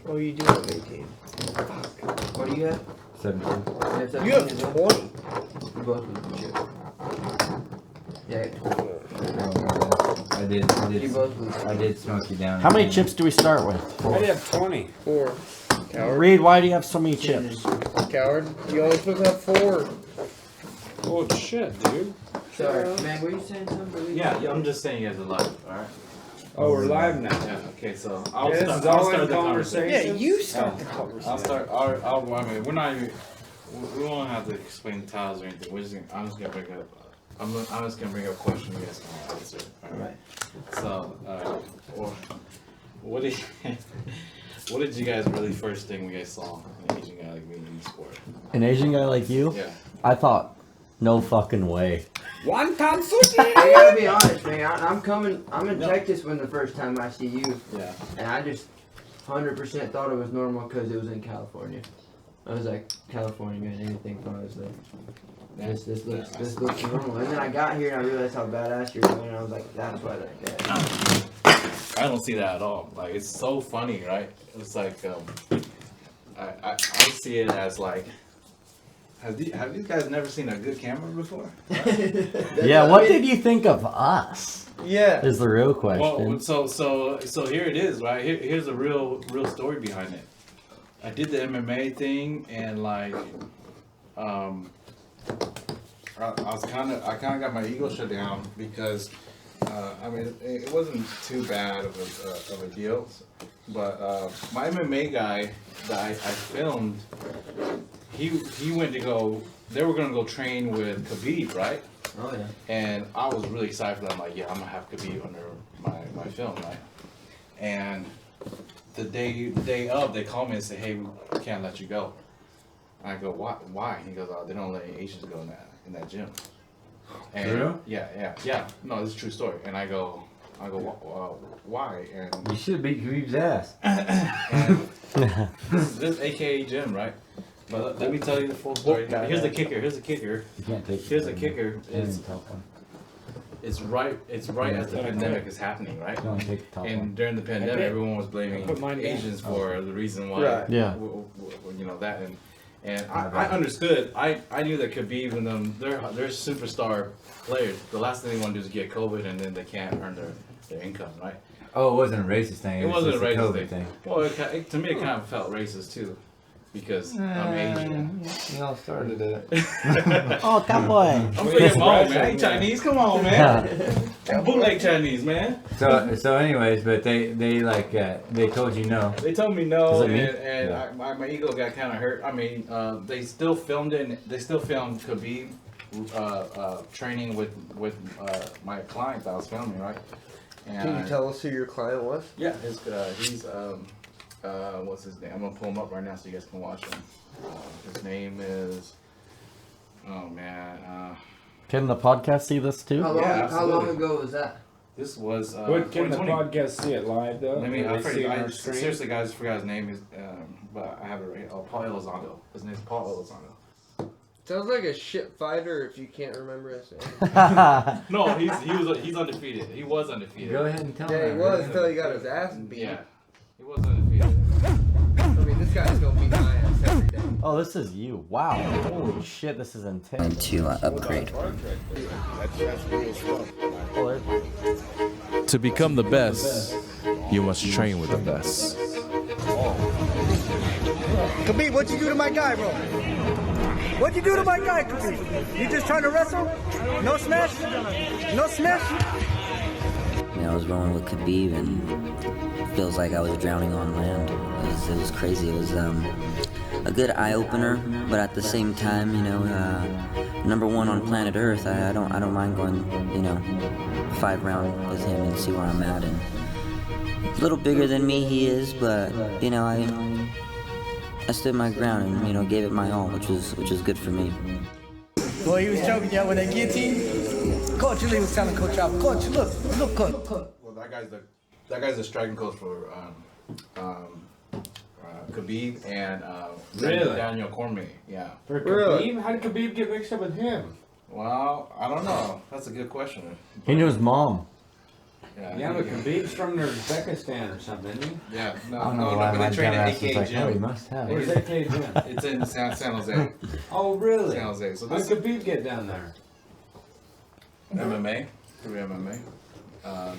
Oh, you do have 18. Fuck. What do you have? 17. You have 20. We both lose chip. Yeah, 20. I You both lose. I did smoke you down. How many chips do we start with? I have 20. 4. Coward. Reed, why do you have so many chips? Coward. You only supposed to have 4. Oh shit, dude. Sorry, man, were you saying something? Yeah, I'm just saying you guys are live, alright? Oh, we're live now. Yeah, okay, so This is all in conversation. Yeah, you start the conversation. I'll start, I mean, we're not even, we won't have to explain the tiles or anything, I'm just gonna bring up, I'm just gonna bring up a question you guys can answer, alright? So, what did you guys really first think when you guys saw an Asian guy like me in sport? An Asian guy like you? Yeah. I thought, no fucking way. Wonton sushi! I gotta be honest, man. I'm in Texas when the first time I see you. Yeah. And I just 100% thought it was normal because it was in California. I was like, California, man, anything fun is there. This looks normal. And then I got here and I realized how badass you're doing. And I was like, that's why they're dead. I don't see that at all. Like, it's so funny, right? It's like, I see it as like, have these guys never seen a good camera before? Yeah, what did you think of us? Yeah. Is the real question. Well, so here it is, right? Here's a real story behind it. I did the MMA thing, and like, I kind of got my ego shut down because, I mean, it wasn't too bad of a deal, but my MMA guy that I filmed, he went to go. They were gonna go train with Khabib, right? Oh yeah. And I was really excited for that. I'm like, yeah, I'm gonna have Khabib under my film, right? And the day of, they call me and say, hey, we can't let you go. And I go, why? He goes, they don't let any Asians go in that gym. And True? Yeah. No, this is a true story. And I go, why? And You should beat Khabib's ass. and this AKA gym, right? But let me tell you the full story. Here's the kicker. You can't take Here's the kicker. Is top one. It's right as the pandemic is happening, right? Don't take the top And one. during the pandemic, everyone was blaming Put mine down. Asians for the reason why. Right. Yeah. You know that, and I understood. I knew that Khabib and them, they're superstar players. The last thing they want to do is get COVID, and then they can't earn their income, right? Oh, it wasn't a racist thing. It wasn't a just racist COVID thing. Well, to me, it kind of felt racist too, because I'm Asian. You all started it. Oh, cowboy. I'm from home, man. I ain't Chinese. Come on, man. I'm bootleg Chinese, man. So anyways, but they like they told you no. They told me no, Is it and, me? and Yeah. my ego got kind of hurt. I mean, they still filmed it. They still filmed Khabib training with my client that I was filming, right? And Can you tell us who your client was? Yeah, he's what's his name? I'm gonna pull him up right now so you guys can watch him. His name is. Oh man. Can the podcast see this too? How long, Yeah, how absolutely. long ago was that? This was. But can the 2020. podcast see it live though? Let me. Can I they see forget, it on I our screen? seriously, guys, forgot his name. Is but I have it right here. Oh, Paul Elizondo. His name's Paul Elizondo. Sounds like a shit fighter if you can't remember his name. No, he's undefeated. He was undefeated. Go ahead and tell Yeah, he them. was until he got his ass beat. Yeah, he was undefeated. I mean, this guy's gonna beat my ass every day. Oh, this is you. Wow. Holy shit, this is intense. To upgrade. Oh, To become the best, you must train with the best. Khabib, what'd you do to my guy, bro? What'd you do to my guy, Khabib? You just trying to wrestle? No smash? No smash? I was rolling with Khabib and it feels like I was drowning on land. It was crazy. It was a good eye-opener, but at the same time, you know, number one on planet Earth, I don't mind going, you know, 5 round with him and see where I'm at. And a little bigger than me he is, but you know, I stood my ground and, you know, gave it my all, which was good for me. Boy, he was choking you out with that guillotine. Coach Lee was telling Coach Alpha, Coach, look, Coach. Well, that guy's the striking coach for Khabib and Really? Daniel Cormier. Yeah. For Khabib? Really? How did Khabib get mixed up with him? Well, I don't know. That's a good question. He knew his mom. Yeah, but Khabib's from Uzbekistan or something, isn't he? Yeah, I don't know why but my they train at dumbass was AK like, oh, he Gym. must have. Where's AK Gym? It's in San Jose. Oh, really? San Jose. So How this did Khabib get down there? MMA, through MMA. I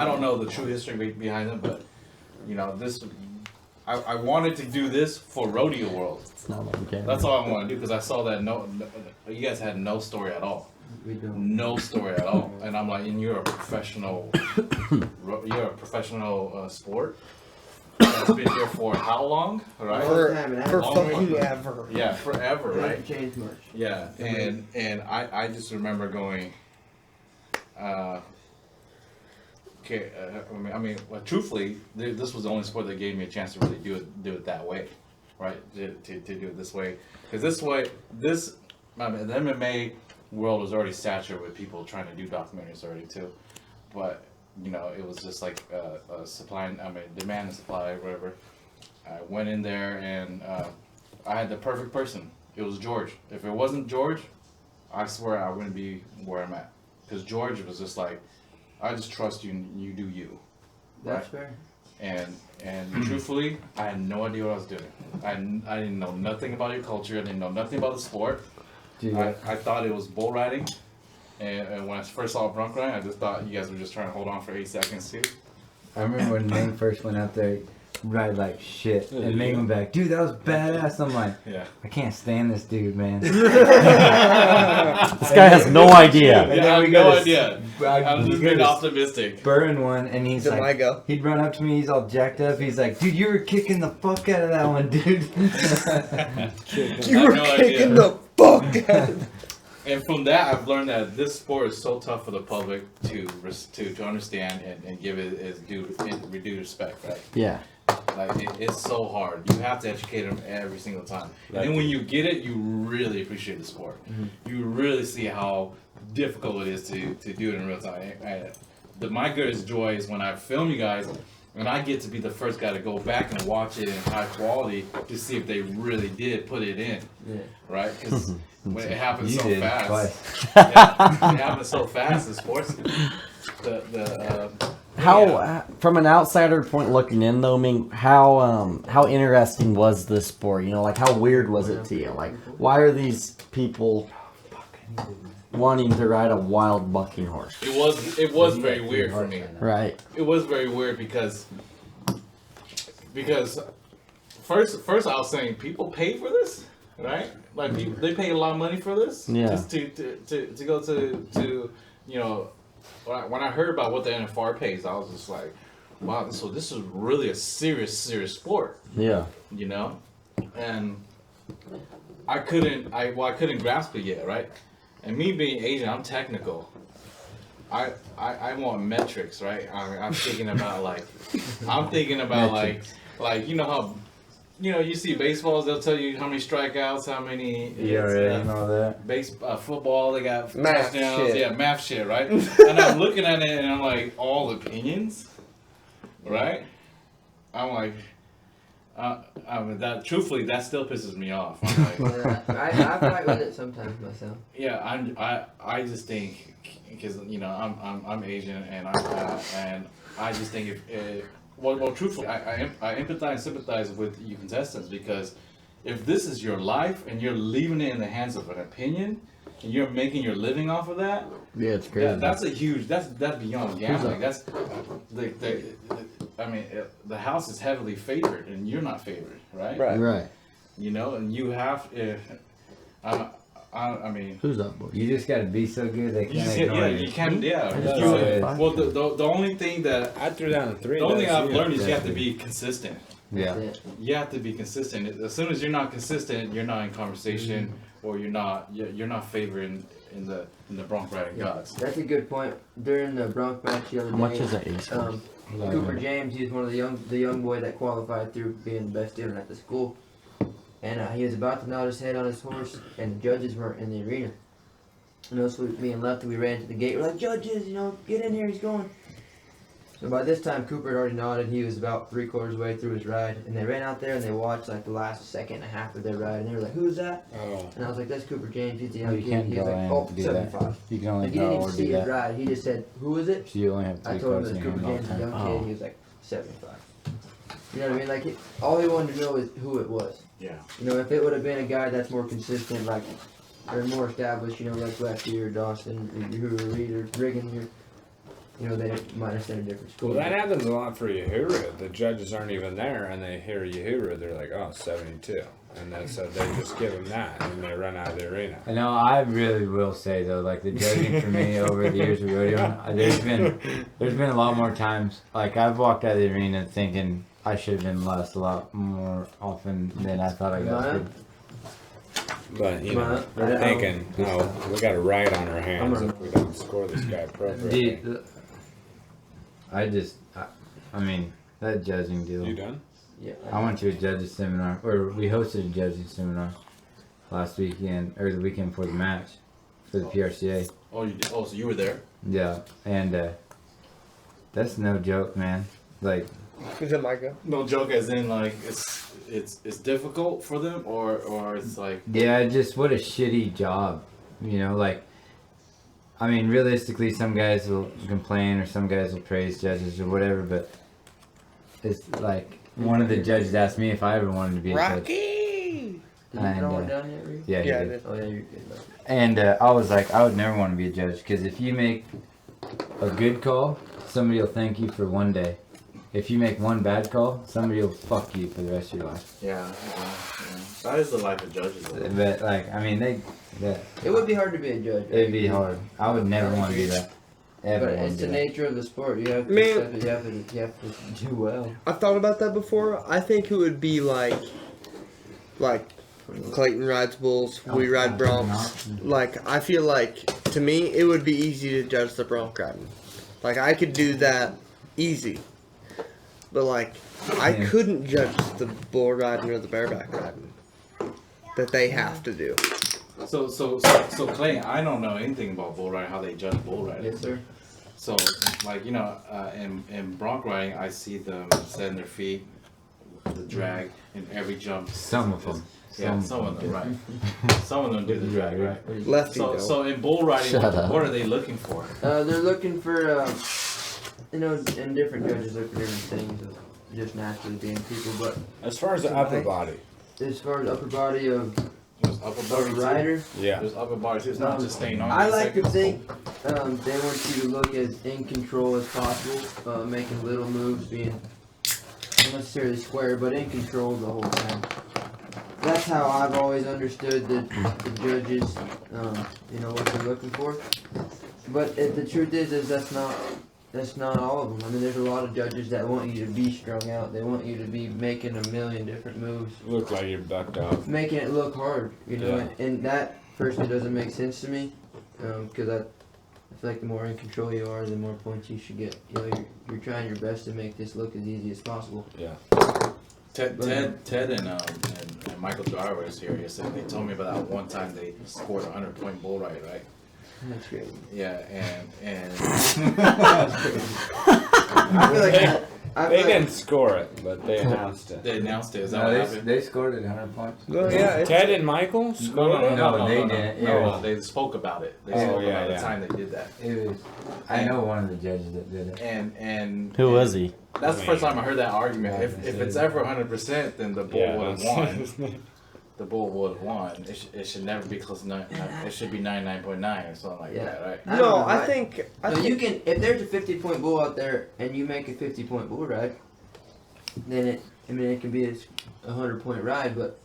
don't know the true history behind them, but you know this. I wanted to do this for Rodeo World. It's not like that. That's all I want to do because I saw that you guys had no story at all. We don't. No story at all, and I'm like, and you're a professional. You're a professional sport. That's been here for how long, right? For fucking ever. Yeah, forever, right? Hasn't changed much. Yeah, and I just remember going. Okay, I mean, well, truthfully, this was the only sport that gave me a chance to really do it that way, right? To do it this way, because I mean, the MMA world was already saturated with people trying to do documentaries already too, but you know, it was just like demand and supply, whatever. I went in there and I had the perfect person. It was George. If it wasn't George, I swear I wouldn't be where I'm at. Because George was just like, I just trust you and you do you. That's fair. And truthfully, I had no idea what I was doing. I didn't know nothing about your culture. I didn't know nothing about the sport. I thought it was bull riding. And when I first saw bronc riding, I just thought you guys were just trying to hold on for 8 seconds too. I remember when Ming first went out there, ride like shit, and Ming went back, dude, that was badass. I'm like, Yeah. I can't stand this dude, man. This guy has no idea. Yeah, I have no idea. I'm just being optimistic. Burn one, and he's Didn't I like, go? he'd run up to me, he's all jacked up. He's like, dude, you were kicking the fuck out of that one, dude. You were kicking the fuck out of And from that, I've learned that this sport is so tough for the public to understand and give it its due respect, right? Yeah. Like it's so hard. You have to educate them every single time. And then when you get it, you really appreciate the sport. You really see how difficult it is to do it in real time. My greatest joy is when I film you guys and I get to be the first guy to go back and watch it in high quality to see if they really did put it in. Yeah. Right? Because when it happens so fast. Yeah, it happens so fast in sports. From an outsider point looking in though, I mean, how interesting was this sport? You know, like how weird was it to you? Like, why are these people wanting to ride a wild bucking horse? It was very weird for me. Right. It was very weird because first I was saying people pay for this, right? Like they pay a lot of money for this. Yeah. Just to go to you know. When I heard about what the NFR pays, I was just like, wow, so this is really a serious sport. Yeah. You know? And I couldn't grasp it yet, right? And me being Asian, I'm technical. I want metrics, right? I'm thinking about like you know how you see baseballs, they'll tell you how many strikeouts, how many and all that. Football, they got Math touchdowns. shit. Yeah, math shit, right? And I'm looking at it and I'm like, all opinions, right? I'm like, I mean, truthfully, that still pisses me off. I'm like, I fight with it sometimes myself. yeah, I just think because I'm Asian and I just think if well, truthfully, I empathize and sympathize with you contestants because if this is your life and you're leaving it in the hands of an opinion and you're making your living off of that, Yeah, it's crazy. that's beyond gambling. That's the house is heavily favored and you're not favored, right? Right. You know, and you have I mean, Who's up, boy? You just gotta be so good they can't ignore you. you can't. Yeah. Yeah. Well, the only thing that I threw down a 3. the only thing I've learned is you have to be consistent. Yeah. You have to be consistent. As soon as you're not consistent, you're not in conversation, or you're not favoring in the bronc riding gods. That's a good point. During the bronc match the other day, How much is an ace horse? Cooper James, he's one of the young boy that qualified through being the best dealer at the school. And he was about to nod his head on his horse, and the judges weren't in the arena. So me and Lefty, we ran to the gate. We're like, judges, get in here, he's going. So by this time, Cooper had already nodded. He was about 3/4 way through his ride, and they ran out there and they watched like the last second and a half of their ride, and they were like, "Who's that?" Oh. And I was like, "That's Cooper James. He's the You young kid." can't He's go like, in "Oh, and do 75." that. You can only Like, he didn't go even or see do his that. ride. He just said, "Who is it?" So you only have I 3 told him cards it in was your Cooper hand all James, the a time. young kid. He was like 75. You know what I mean? Like all he wanted to know is who it was. Yeah. You know, if it would have been a guy that's more consistent, like or more established, you know, like Lefty or Dawson, Uhuru Reed or Riggin, you know, they might have said a different score. Well, that happens a lot for Uhuru. The judges aren't even there, and they hear Uhuru. They're like, "Oh, 72," and then so they just give him that, and they run out of the arena. I know. I really will say though, like the judging for me over the years of rodeo, there's been a lot more times. Like I've walked out of the arena thinking I should have been less a lot more often than I thought I got. But you know, they're thinking, "Oh, we got a right on our hands if we don't score this guy appropriately." I mean, that judging deal. You done? Yeah. I went to a judges seminar, or we hosted a judging seminar last weekend, or the weekend before the match, for the PRCA. Oh, you did? Oh, so you were there? Yeah, and that's no joke, man. Like, Is it Micah? No joke, as in like it's difficult for them, or it's like. yeah, just what a shitty job, you know. Like, I mean, realistically, some guys will complain or some guys will praise judges or whatever, but it's like one of the judges asked me if I ever wanted to be a judge. Rocky! Did you throw it down yet, Reed? Yeah, he Yeah, I did. did. Oh, yeah, you're good. Bud. And I was like, I would never want to be a judge because if you make a good call, somebody will thank you for one day. If you make one bad call, somebody will fuck you for the rest of your life. Yeah. That is the life of judges. Though. But like, I mean, It would be hard to be a judge. Right? it'd be hard. I would never want to do that. Ever But want it's to the do that. nature of the sport. You have to Man. accept it. You have to do well. I've thought about that before. I think it would be like Clayton rides bulls, we ride broncs. Like, I feel like, to me, it would be easy to judge the bronc riding. Like, I could do that easy. But, like, I couldn't judge the bull riding or the bareback riding that they have to do. So Clayton, I don't know anything about bull riding, how they judge bull riding. Yes, sir. So, like, you know, in bronc riding, I see them setting their feet, the drag, in every jump. Some of them. Yeah, some of them, right. Some of them do the drag, right. Lefty, So, though. so in bull riding, Shut up. what are they looking for? They're looking for, you know, and different judges look for different things of just naturally being people. But As far as the upper body, as far as upper body of There's upper body a too. rider, yeah. There's upper body too. It's not just staying on. I your like to seconds. think they want you to look as in control as possible, making little moves, being not necessarily square, but in control the whole time. That's how I've always understood the judges, you know, what they're looking for. But the truth is that's not all of them. I mean, there's a lot of judges that want you to be strung out. They want you to be making a million different moves, Look like you're bucked off. making it look hard, you know. Yeah. And that personally doesn't make sense to me, because I feel like the more in control you are, the more points you should get. You know, you're trying your best to make this look as easy as possible. Yeah. Ted and Michael Driver is here. He said they told me about that one time they scored a 100-point bull ride, right? That's great. Yeah, and I feel like They didn't score it, but they announced it. they announced it. Is that No, what happened? they scored it 100 points. Well, yeah, it's, Ted and Michael No, scored it? No, they didn't. No, they spoke about it. They spoke yeah, about yeah. the time they did that. It was. I know one of the judges that did it. And Who was he? That's the first time I heard that argument. If it's ever 100%, then the bull would have won. The bull would have won. It should never be close to 9. It should be 99.9 or something like that, right? I no, don't know, I think So you can, if there's a 50-point bull out there and you make a 50-point bull ride, then it can be a 100-point ride, but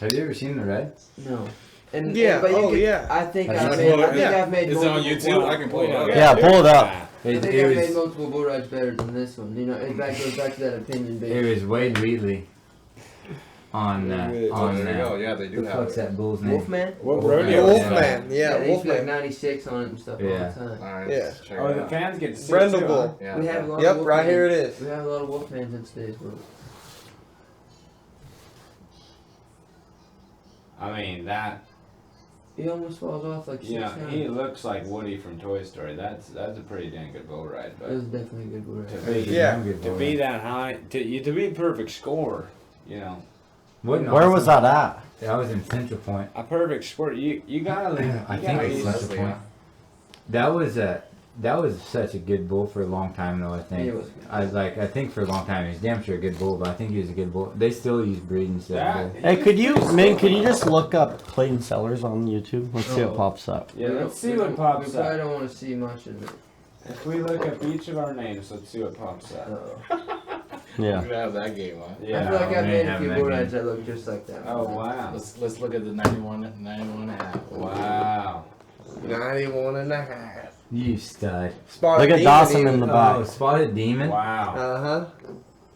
Have you ever seen the red? no. And Yeah, but you oh, can, yeah. I think Have I've you made, seen I think Yeah. I've made Is it on multiple YouTube? I can pull it up. Yeah, pull it up. I It, think it I've made was. multiple bull rides better than this one. You know, it goes back to that opinion It based. was Wade Wheatley. On there you go. Yeah, they do the have fuck's it. that bull's name? Wolfman? What Wolfman. rodeo? Wolfman. Yeah, they used to be like Wolfman. 96 on it and stuff all Yeah. the time. Alright, Yeah. check Oh, it the out. fans get to see Brendel it too, Bull. huh? Yeah. We have a lot Yep, of right Wolfman. here it is. We have a lot of Wolfmans in today's world. I mean, that He almost falls off like 6 Yeah, times. he looks like Woody from Toy Story. That's a pretty dang good bull ride. It But was definitely a good bull to ride. be Yeah. to be that high, to be perfect score, you know, Where was that at? That was in Central Point. a perfect score. You gotta leave. I You think gotta it was leave. Central Point. That was such a good bull for a long time though. I think. He was good. I think for a long time he's damn sure a good bull, but I think he was a good bull. They still use breeding stuff. That- bull. Hey, could you just look up Clayton Sellars on YouTube? Let's see what pops up. Yeah, let's see We what don't- pops We probably up. don't want to see much of it. If we look up each of our names, let's see what pops up. Yeah. We have that game on. Yeah. I feel like we I've made a have few that bull game. rides that look just like that. Oh wow! Let's look at the 91 and a half. Wow. 91 and a half. You stud. Spotted Look at demon Dawson even. in the Oh, back. spotted demon. Wow. Uh-huh.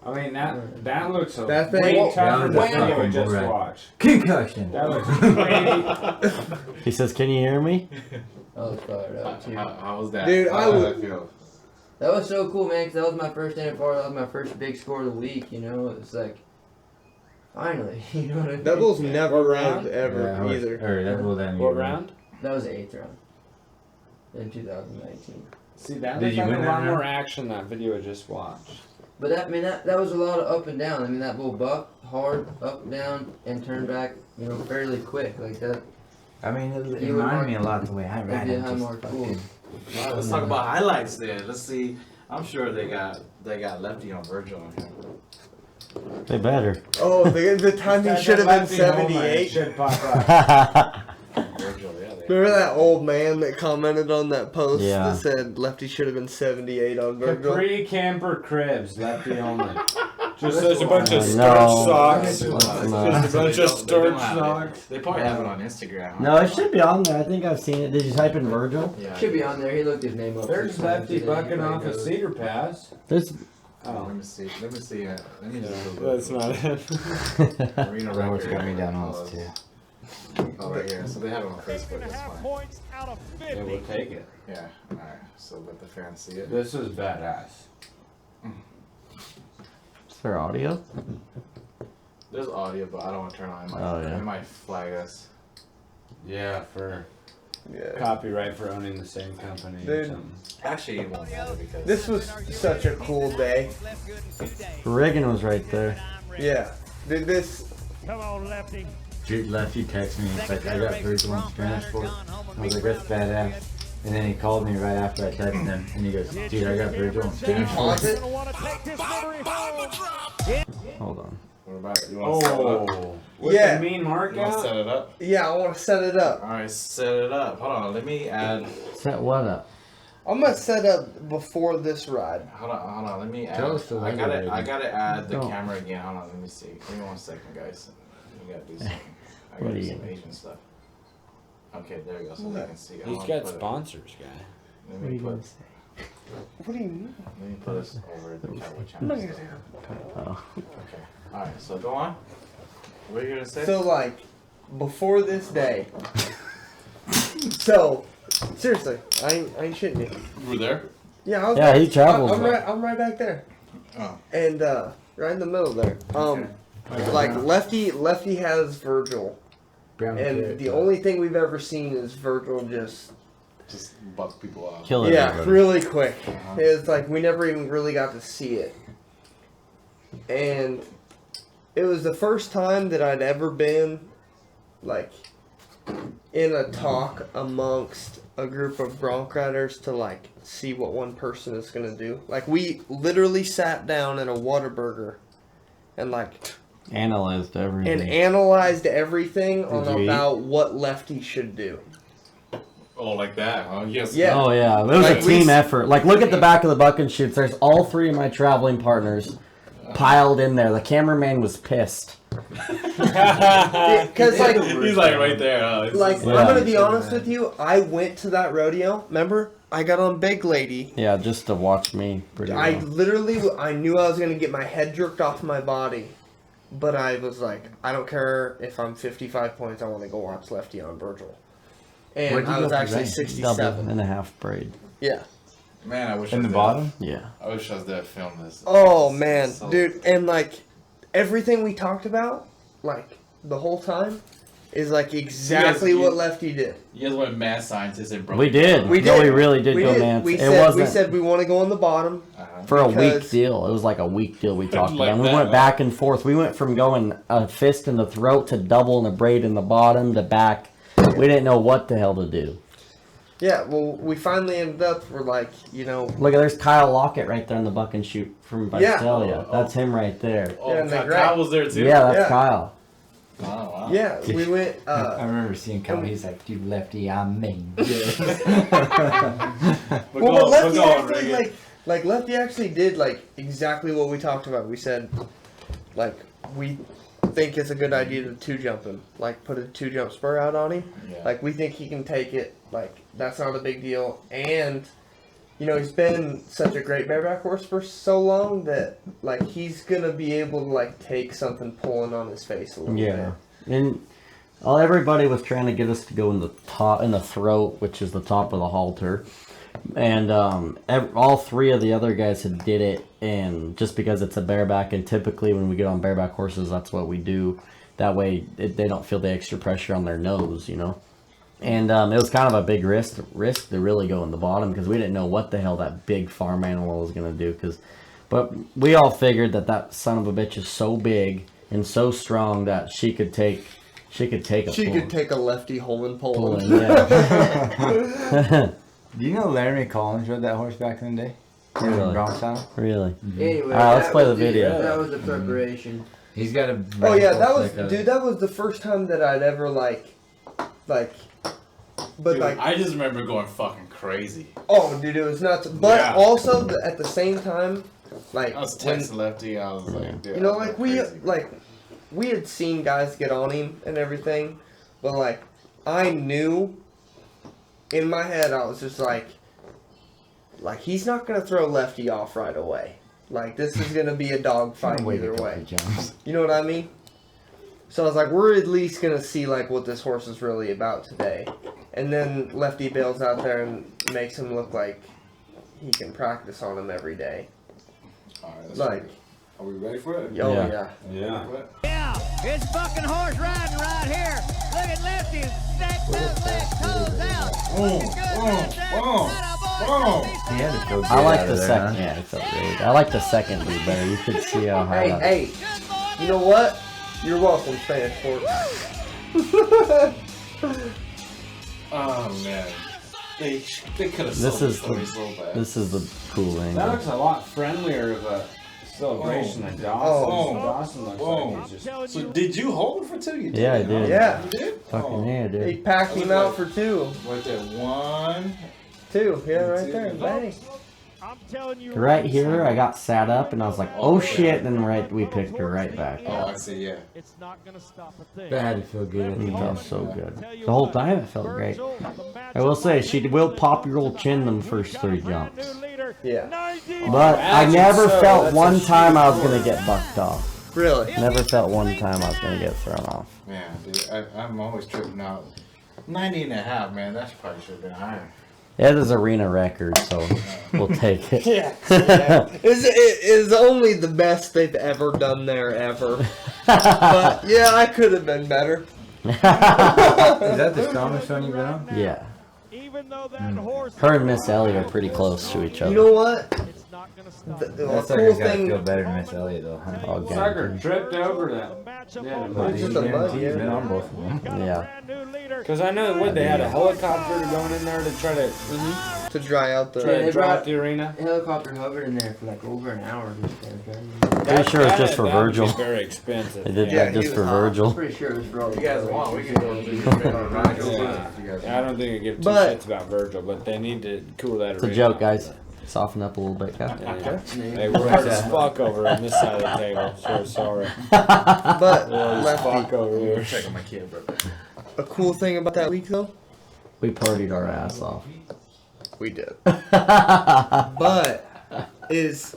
I mean that looks a That thing- way That tougher was than a video we fucking just bull ride. watched. Concussion. That looks way. He says, "Can you hear me?" I was fired up too. How was that? Dude, How I did would- that feel? That was so cool, man, because that was my first NFR. That was my first big score of the week, you know? It was like, finally, you know what I mean? That bull's never What round round? ever either. Or that bull didn't What even- round? That was the 8th round in 2019. See that Did looked you like win a that lot round? more action that video I just watched. But that was a lot of up and down. I mean, that bull bucked hard, up and down, and turned back, you know, fairly quick. Like that. I mean, it You would reminded me mark- a lot the way I ride That'd be a it. high just mark bull. fucking- Alright, let's talk about highlights then. Let's see. I'm sure they got Lefty on Virgil on here. They better. Oh, the time he should have been 78. Should pop up. Virgil, yeah. Remember that old man that commented on that post Yeah. that said Lefty should have been 78 on Virgil? Capri camper cribs, Lefty Holman. Just there's a bunch of No. starch socks. Let's not. Just a bunch of They don't starch have it. socks. They probably have it on Instagram. No, it should be on there. I think I've seen it. Did you type in Virgil? Yeah. Should be on there. He looked his name up. There's 6 times Lefty today. bucking He off a knows. Cedar Pass. There's. Oh, let me see. Let me see. Let me just. That's not it. Marina That horse record. got me down on this too. Oh, right here. So they have it on Facebook. That's fine. Yeah, we'll take it. Yeah. All right. So let the fans see it. This is badass. Is there audio? There's audio, but I don't want to turn on. Oh, yeah. It might flag us. Yeah, for Yeah. copyright for owning the same company or Dude. something. Actually, it won't matter because This was such a cool day. Riggin was right there. Yeah. Did this. Dude, Lefty texted me. He's like, I got Virgil on Spanish for it. I was like, that's badass. And then he called me right after I texted him, and he goes, dude, I got Virgil on Spanish for Pause it. it? Hold on. What about it? You want to set it up? Oh, with Yeah. the mean mark You want to out? set it up? Yeah, I want to set it up. All right, set it up. Hold on. Let me add. Set what up? I'm going to set up before this ride. Hold on. Let me add. Tell us the I gotta. weather, I baby. gotta add the No. camera again. Hold on. Let me see. Give me 1 second, guys. We gotta do something. I What gotta are do you some gonna Asian stuff. Okay, there we go. So they can see. I He's wanna got put it- sponsors, guy. Let What are me you put. gonna say? What do you mean? Let me put this over the camera. I'm not channel. gonna Oh. Okay. All right. So go on. What are you gonna say? So, like, before this day. So, seriously, I ain't shitting you. You were there. Yeah, I was Yeah, he traveled. I'm right back there. Oh. And, right in the middle there. Like, Lefty has Virgil. Brown And carrot. the only thing we've ever seen is Virgil just, Just buck people off. Kill yeah, everybody. really quick. It's like we never even really got to see it. And it was the first time that I'd ever been, like, in a talk amongst a group of bronc riders to, like, see what one person is going to do. Like, we literally sat down in a Whataburger and, like, Analyzed everything. and analyzed everything on you eat? about what Lefty should do. Oh, like that? Huh? Yes. Yeah. Oh yeah, it was Like, a we team s- effort. Like, look at the back of the buck and shoots. There's all 3 of my traveling partners piled in there. The cameraman was pissed. Because, like, He's like right there. Huh? like It's Yeah. I'm gonna be honest with you. I went to that rodeo. Remember, I got on Big Lady. Yeah, just to watch me. Pretty I well. literally, I knew I was gonna get my head jerked off my body, but I was like, I don't care if I'm 55 points. I want to go watch Lefty on Virgil. And Where'd you I go was for actually that? 67. Double and a half braid. Yeah. Man, I wish In I the was bottom? Yeah. there. I wish I was there to film this. Oh It's man, so- dude, and like everything we talked about, like the whole time, is like exactly what Lefty did. You guys went mad scientists and broke. We did. We No, did. we really did We go did. man. We It said wasn't we said we want to go on the bottom. for a week because- deal. It was like a week deal we talked Like about. And we that, went huh? back and forth. We went from going a fist in the throat to double in the braid in the bottom to back. We didn't know what the hell to do. Yeah, well, we finally ended up. We're like, you know, Look, there's Kyle Lockett right there in the buck and shoot from Yeah. Visalia. That's him right there. Oh, Yeah, and they Kyle was there too. Yeah, that's Yeah. Kyle. Oh, wow. yeah, we went. I remember seeing Kyle. He's like, dude, Lefty, I'm mean. But Well, go, Lefty but go on, actually Riggin. like Lefty actually did like exactly what we talked about. We said, like, we think it's a good idea to 2-jump him, like put a 2-jump spur out on him. Yeah. Like we think he can take it. Like that's not a big deal. And you know he's been such a great bareback horse for so long that like he's gonna be able to like take something pulling on his face a little Yeah. And everybody was trying to get us to go in the throat, which is the top of the halter. And all three of the other guys had did it, and just because it's a bareback, and typically when we get on bareback horses, that's what we do. That way they don't feel the extra pressure on their nose, you know. And it was kind of a big risk to really go in the bottom because we didn't know what the hell that big farm animal was going to do. But we all figured that son of a bitch is so big and so strong that she could take a She could take a Lefty Holman pulling. Yeah. Do you know Laramie Collins rode that horse back in the day? Really? Bronxtown? Really? Anyway, Alright, let's that play was the video. That was the preparation. He's got a. Oh yeah, that was like a- dude. That was the first time that I'd ever like, but Dude, like, I just remember going fucking crazy. oh dude, it was nuts. But Yeah. also at the same time, like I was when, texting Lefty. I was like, dude, you know, I'm like going crazy. we had seen guys get on him and everything, but like I knew in my head I was just like he's not gonna throw Lefty off right away. Like this is gonna be a dog fight either way. You know what I mean? So I was like, we're at least gonna see like what this horse is really about today. And then Lefty bails out there and makes him look like he can practice on him every day. Alright, let's Like, are we ready for it? oh Yeah. yeah. Yeah. Yeah, it's fucking horse riding right here. Look at Lefty, stacked those legs, toes out. Looking good right there. Atta boy. He had to feel good I like out the of there, second. huh? Yeah, it felt really good. I like the second dude better. You could see how high. that- Hey, you know what? You're welcome, Spanish Fork. Oh man, they could have. This is so bad. This is the cool That angle. looks a lot friendlier of a celebration than Dawson. Oh. Dawson looks Whoa. like he's just. So did you hold it for 2? You did. Yeah, I huh? did. Yeah. You did. Fucking yeah, He dude. packed him out for 2. Right there, 1. 2, yeah, right there. Bang. I'm telling you Right here, I got sat up and I was like, oh shit. And then we picked her right back. Oh, I see. Yeah. it's not gonna stop a thing. That had to feel good. It felt so good. The whole time it felt great. I will say, she will pop your old chin them first 3 jumps. Yeah. But I never felt one time I was going to get bucked off. Really? Never felt one time I was going to get thrown off. Man, dude, I'm always tripping out. 90 and a half, man. That probably should have been higher. It is arena record, so we'll take it. Yeah. It is only the best they've ever done there ever. But yeah, I could have been better. Is that the strongest one you've been on? Yeah. Even though that horse Her and Miss Ellie are pretty close to each You other. know what? it's not gonna stop. The That cool sucker's gotta thing. feel better than Miss Elliott though, huh? Oh, God. Sucker tripped over that. Yeah, But Just he's a been- mud, he's yeah. been on both of them. Yeah. Because I know what they had a helicopter going in there to try to To dry out try the. Yeah, to they dry out brought- the arena. The helicopter hovered in there for like over an hour. Just there, Pretty sure it's just for That would be Virgil. very expensive. They did Yeah, that he just was for hot. I'm Virgil. pretty sure it was for all If you guys want, we can go to the Yeah, I don't think I give 2 But- shits about Virgil, but they need to cool that It's a arena joke, out. guys. Soften up a little bit, guys. Yeah. Hey, we're hard as fuck over on this side of the table, so sorry. But We're hard as Lefty, fuck over here. Checking my kid, bro. a cool thing about that week though, We partied our ass off. we did. But is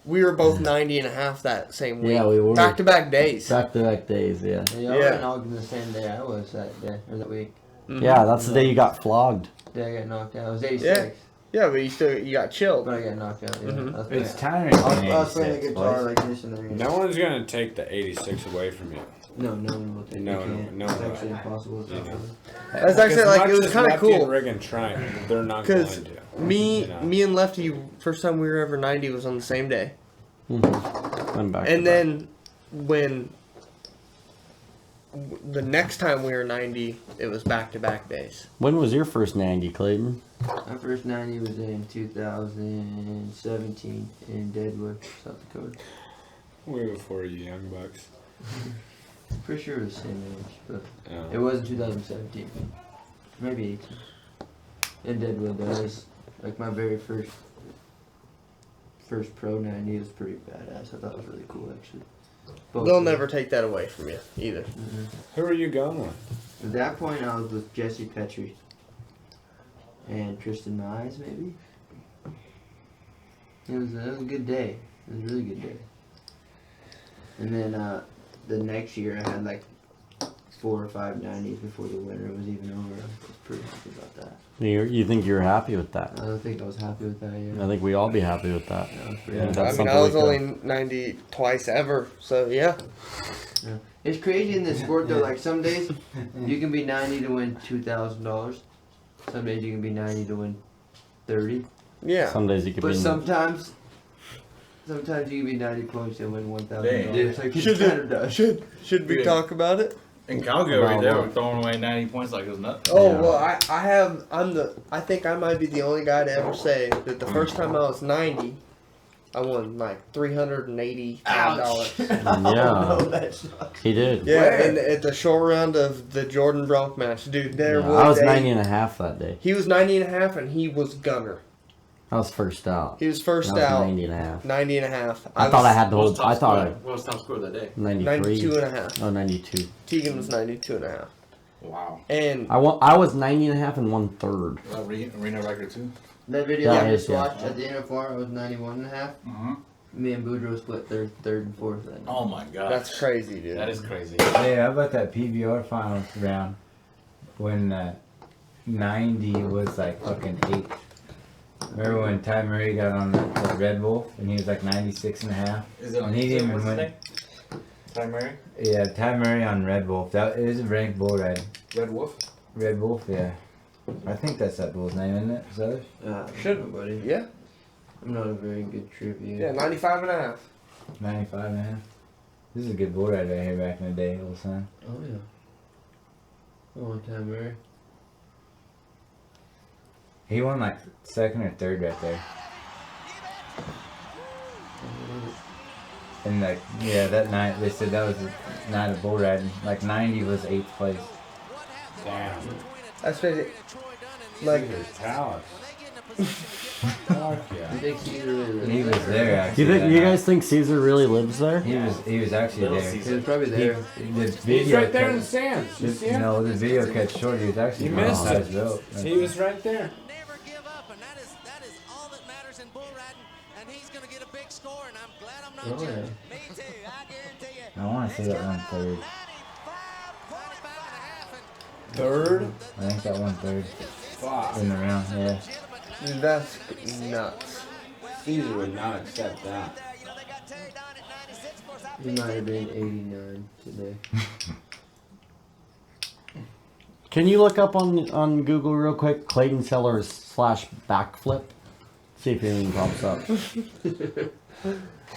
we were both 90 and a half that same week. Yeah, we were. Back to back days. Back to back days, yeah. Yeah, Yeah. I got knocked in the same day I was that day or that week. Mhm. Yeah, that's the day you got flogged. The day I got knocked out. I was 86. Yeah, but you got chilled. But I got knocked out. Yeah. Mhm. I was It's playing- tiring. I was playing the guitar like this and then. No one's gonna take the 86 away from you. No one will take No, it. Can't. no, It's no. actually impossible. You know. That's actually As like much it was as kind of Lefty cool. and Riggin trying, they're not going Because to. me, You know. me and Lefty, first time we were ever 90 was on the same day. I'm back. And then when the next time we were 90, it was back-to-back days. When was your first 90, Clayton? My first 90 was in 2017 in Deadwood, South Dakota. Way before you young bucks. Pretty sure it was the same age, but Oh. it was in 2017. Maybe 18. In Deadwood, that was like my very first pro 90. It was pretty badass. I thought it was really cool, actually. Both They'll of them. never take that away from you, either. Who are you going with? At that point, I was with Jesse Petrie and Tristan Mize, maybe. It was a good day. It was a really good day. And then the next year, I had like 4 or 5 90s before the winter was even over. I was pretty happy about that. You think you're happy with that? I don't think I was happy with that yet. I think we all be happy with that. Yeah, I was pretty Yeah, happy. that's I mean, something I was we can- only 90 twice ever, so yeah. It's crazy in this sport though. Like some days you can be 90 to win $2,000. Some days you can be 90 to win 30. Yeah. Some days you could But be. sometimes you can be 90 points and win $1,000. Dang. Like Should Tanner does. Should we Yeah. talk about it? In Calgary, Wow, they wow. were throwing away 90 points like it was nothing. Oh Yeah. well, I think I might be the only guy to ever say that the first time I was 90, I won like $385. He did. Yeah, Where? and at the short round of the Jordan Bronk match, dude, there Yeah, was I was a- 90 and a half that day. He was 90 and a half, and he was gunner. I was first out. He was first I was out, 90 and a half. 90 and a half. I thought I was had the What whole. was I top thought score? What was top score that day? 93. 92 and a half. Oh, 92. Tegan was 92 and a half. Wow. And I was 90 and a half and 1/3. Arena record too. That video Yeah, I it just is, yeah. watched at the end of 4, I was 91 and a half. Mm-hmm. Me and Boudreaux split third and fourth. That night. Oh my god. that's crazy, dude. That is crazy. Hey, how about that PBR finals round when 90 was like fucking 8? Remember when Ty Murray got on the Red Wolf and he was like 96 and a half? Is it on And he didn't what's even his win. name? Ty Murray? Yeah, Ty Murray on Red Wolf. That is a ranked bull ride. Red Wolf? Red Wolf, yeah. I think that's that bull's name, isn't it? Sellars? Should- buddy. Yeah, I'm not a very good trivia. yeah, 95 and a half. 95 and a half. This is a good bull ride right here back in the day, old son. Oh yeah. Oh, Ty Murray. He won like second or third right there. And like, yeah, that night, they said that was the night of bull riding. Like 90 was 8th place. Damn. That's crazy. Like, Your talent. Fuck I yeah. think Caesar really He lives was there. there Do actually. you think that you night. guys think Caesar really lives there? He was actually Little there. He Caesar. was probably there. The video He's right there in the cut- stands. You see him? No, the video cut short. He was actually You wrong missed side it. rope. He was right there. Never give up, and that is all that matters in bull riding. And he's gonna get a big score, and I'm glad I'm not Oh, judging. yeah. Me too. I guarantee you. I want to say that one third. 95 and a half, and Third? I think that one third Fuck. in the round. Yeah. dude, that's nuts. Caesar would not accept that. you know they got Terry Don at 96. Of course, I He might have been 89 today. Can you look up on Google real quick? Clayton Sellars / backflip. See if anything pops up.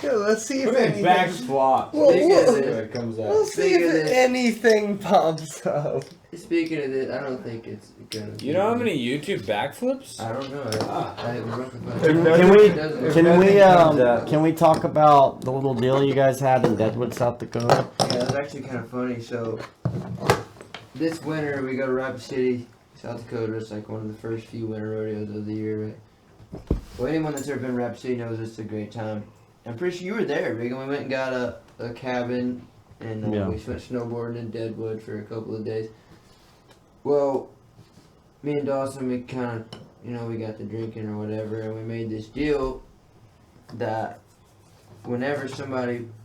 Yeah, let's see if Put in anything. back squat. Well, Speaking well, of Where this, it comes We'll out. see Speaking of if this- anything pops up. speaking of this, I don't think it's gonna. You don't have any YouTube backflips? I don't know. Can we talk about the little deal you guys had in Deadwood, South Dakota? Yeah, it was actually kind of funny. So this winter we go to Rapid City, South Dakota. It's like one of the first few winter rodeos of the year, right? Well, anyone that's ever been to Rapid City knows it's a great time. I'm pretty sure you were there, Riggin. We went and got a cabin, and Yeah. we went snowboarding in Deadwood for a couple of days. Well, me and Dawson, we kind of, we got the drinking or whatever, and we made this deal that whenever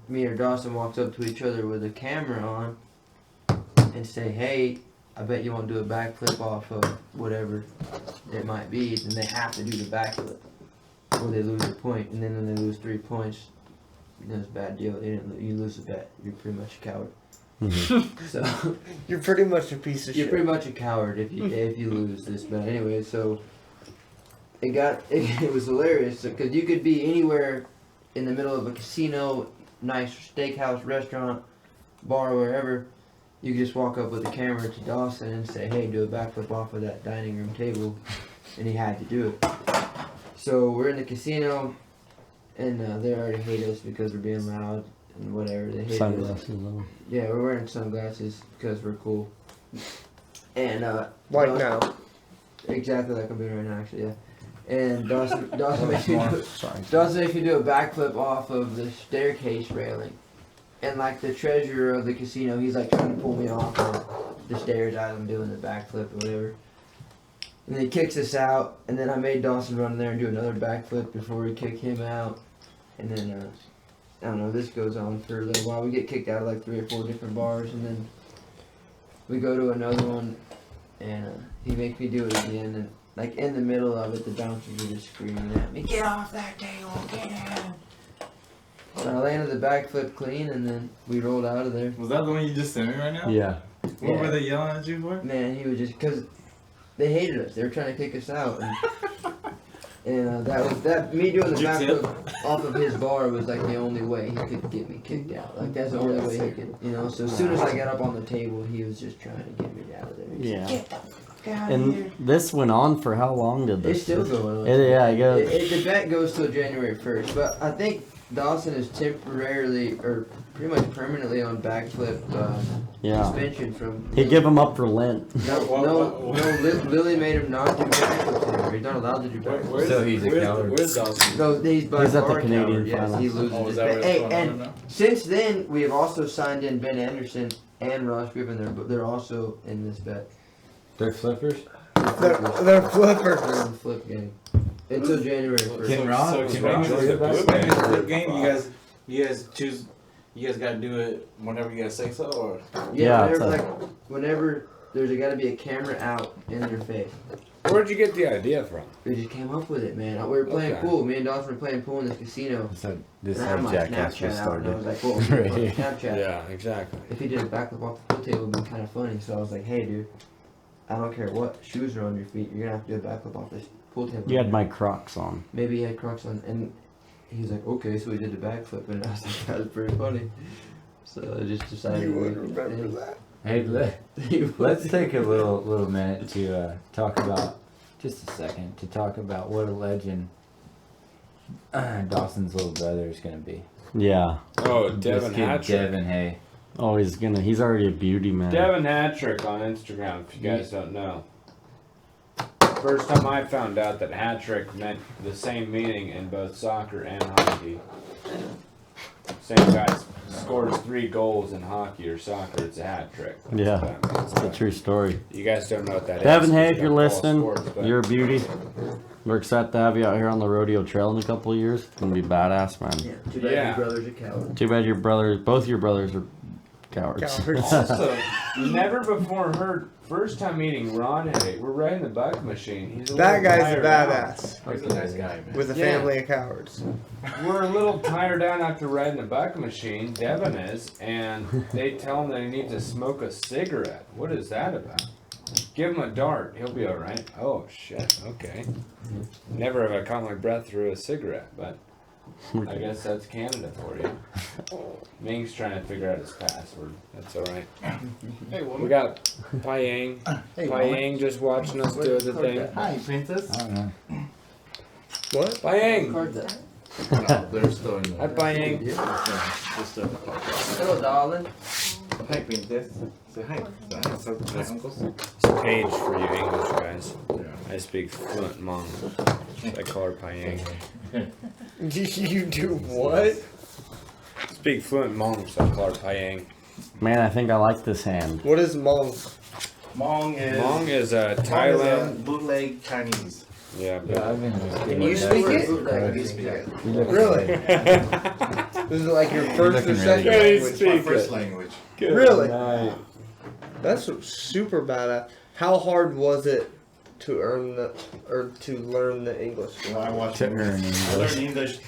me or Dawson walks up to each other with a camera on and say, hey, I bet you won't do a backflip off of whatever it might be, then they have to do the backflip, or they lose a point, and then when they lose 3 points, it's a bad deal. You lose a bet. You're pretty much a coward. So You're pretty much a piece of you're shit. pretty much a coward if you lose this bet. Anyway, so it was hilarious because you could be anywhere in the middle of a casino, nice steakhouse, restaurant, bar, wherever. You could just walk up with a camera to Dawson and say, "Hey, do a backflip off of that dining room table," and he had to do it. So we're in the casino, and they already hate us because we're being loud and whatever. They hate us. Sunglasses though. Yeah, we're wearing sunglasses because we're cool. And Like now. exactly like I'm doing right now, actually. Yeah. And Dawson makes me do, Sorry. Dawson makes me do a backflip off of the staircase railing. And like the treasurer of the casino, he's like trying to pull me off of the stairs as I'm doing the backflip or whatever. And then he kicks us out, and then I made Dawson run in there and do another backflip before we kick him out. And then I don't know, this goes on for a little while. We get kicked out of like 3 or 4 different bars, and then we go to another one, and he makes me do it again. And like in the middle of it, the bouncers are just screaming at me, "Get off that table, get in!" So I landed the backflip clean, and then we rolled out of there. Was that the one you just sent me right now? Yeah. What were they yelling at you for? Man, he was just because they hated us. They were trying to kick us out, and that me doing the Did you backflip off of his bar was like the only way he could get me kicked out. Like that's the only way he could, you know. So as soon as I got up on the table, he was just trying to get me out of there. He Yeah. said, "Get the fuck out of And here." this went on for how long did this? It's still going on. Yeah, I guess. The bet goes till January 1st, but I think Dawson is temporarily or pretty much permanently on backflip Yeah. suspension from. He'd give him up for Lent. No. Lily made him not do backflips anymore. He's not allowed to do backflips. So he's a coward. Where's Dawson? No, he's by He's at the far Canadian coward, yes, finals. he loses Oh, his is that bet. what's Hey, going on and now? since then we have also signed in Ben Anderson and Ross Griffin. They're also in this bet. They're flippers. They're flippers. They're in the flip game until January 1st. Can Ron- So can can Ron Ron do the that? flip game? You guys choose. You guys gotta do it whenever you guys say so, or Yeah, it's whenever there's got to be a camera out in their face. Where'd you get the idea from? We just came up with it, man. We were playing Okay. pool. Me and Dawson were playing pool in this casino. This And I had how my Jackass Snapchat just out, and I started. was like, "Whoa, Right here. Snapchat." Yeah, exactly. If he did a backflip off the pool table, it would be kind of funny. So I was like, "Hey, dude, I don't care what shoes are on your feet. You're gonna have to do a backflip off this pool table." You had my Crocs on. Maybe he had Crocs on, and he was like, "Okay," so we did the backflip, and I was like, "That was pretty funny." So I just decided. You to would make it remember thing. that. Hey, let's take a little minute to talk about, just a second, to talk about what a legend Dawson's little brother is going to be. Yeah. Oh, This Devin kid, Hattrick. Devin, hey. Oh, he's already a beauty, man. Devin Hattrick on Instagram, if you guys don't know. First time I found out that Hattrick meant the same meaning in both soccer and hockey. Same guy scores 3 goals in hockey or soccer, it's a hat trick. That's Yeah. what that means. It's a true story. You guys don't know what that is. Devin, hey, if You you're don't call listening, sports, but- you're a beauty. We're excited to have you out here on the rodeo trail in a couple of years. It's gonna be badass, man. Yeah. Too bad Yeah. your brother's a coward. Too bad both your brothers are cowards. Cowards. Also, never before heard. First time meeting Ron Hay. We're riding the buck machine. He's a That little guy's a tired out. badass. he's a nice guy, man. With a Yeah. family of cowards. We're a little tired out after riding the buck machine. Devin is, and they tell him that he needs to smoke a cigarette. What is that about? Give him a dart. He'll be all right. Oh shit. Okay. Never have I caught my breath through a cigarette, but I guess that's Canada for you. Ming's trying to figure out his password. That's all right. Hey, woman. We got Pyang. Pyang just watching us do the thing. Hi, princess. I don't know. What? Pyang. No, they're still in Hi, Pyang. They're still in the podcast. Hello, darling. Hi, princess. Say hi. Say hi, uncles. It's a page for you English guys. Yeah. I speak fluent Hmong. I call her Pyang. You do what? Speak fluent Hmong, so I call her Pyang. Man, I think I like this hand. What is Hmong? Hmong is Hmong is Thailand Thailand. bootleg Chinese. Yeah, Yeah, I've been Can you speak it? You look Really? This is like your first or looking really second good. language. It's my first language. Really? Night. That's super badass. How hard was it to learn the English? When I watch To movies, earn I learn English.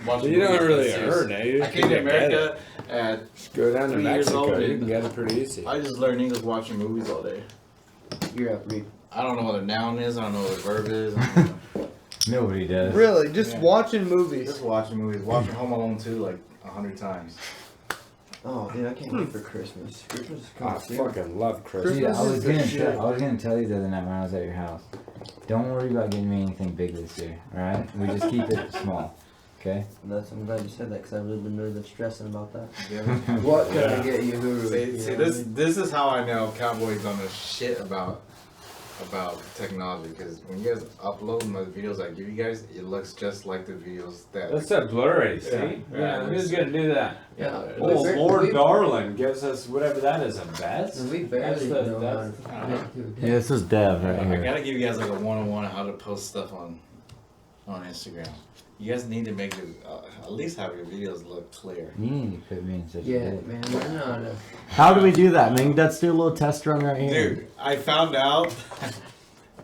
watching You don't movies, really that's serious. earn it. You I just came to get America at Go down to 3 years Mexico. old, You dude. can get it pretty easy. I just learned English watching movies all day. You're up, Reed. I don't know what a noun is. I don't know what a verb is. I don't know. Nobody does. Really, just Yeah. watching movies. Just watching movies. Watching Home Alone 2 like 100 times. Oh, dude, I can't wait for Christmas. Christmas is I coming soon. fucking love Christmas. Dude, I was is the gonna shit. tell you the other night when I was at your house. Don't worry about getting me anything big this year. All right, we just keep it small. Okay. I'm glad you said that because I've really been stressing about that. Yeah. What can I get you, Uhuru? See, You know this what I mean? this is how I know Cowboys don't know shit about technology, because when you guys upload my videos I give you guys, it looks just like the videos that. That's that blurry, see? Yeah. Yeah, who's gonna do that? Yeah. Oh, We- Lord we- Darling gives us whatever that is, a bet? We barely That's the- know how that's- to do Yeah, this is Dev right I here. gotta give you guys like a 101 on how to post stuff on Instagram. You guys need to make it at least have your videos look clear. You need to put me in such a Yeah, bit. man, we're not a... How do we do that, Ming? Let's do a little test run right here. Dude, I found out.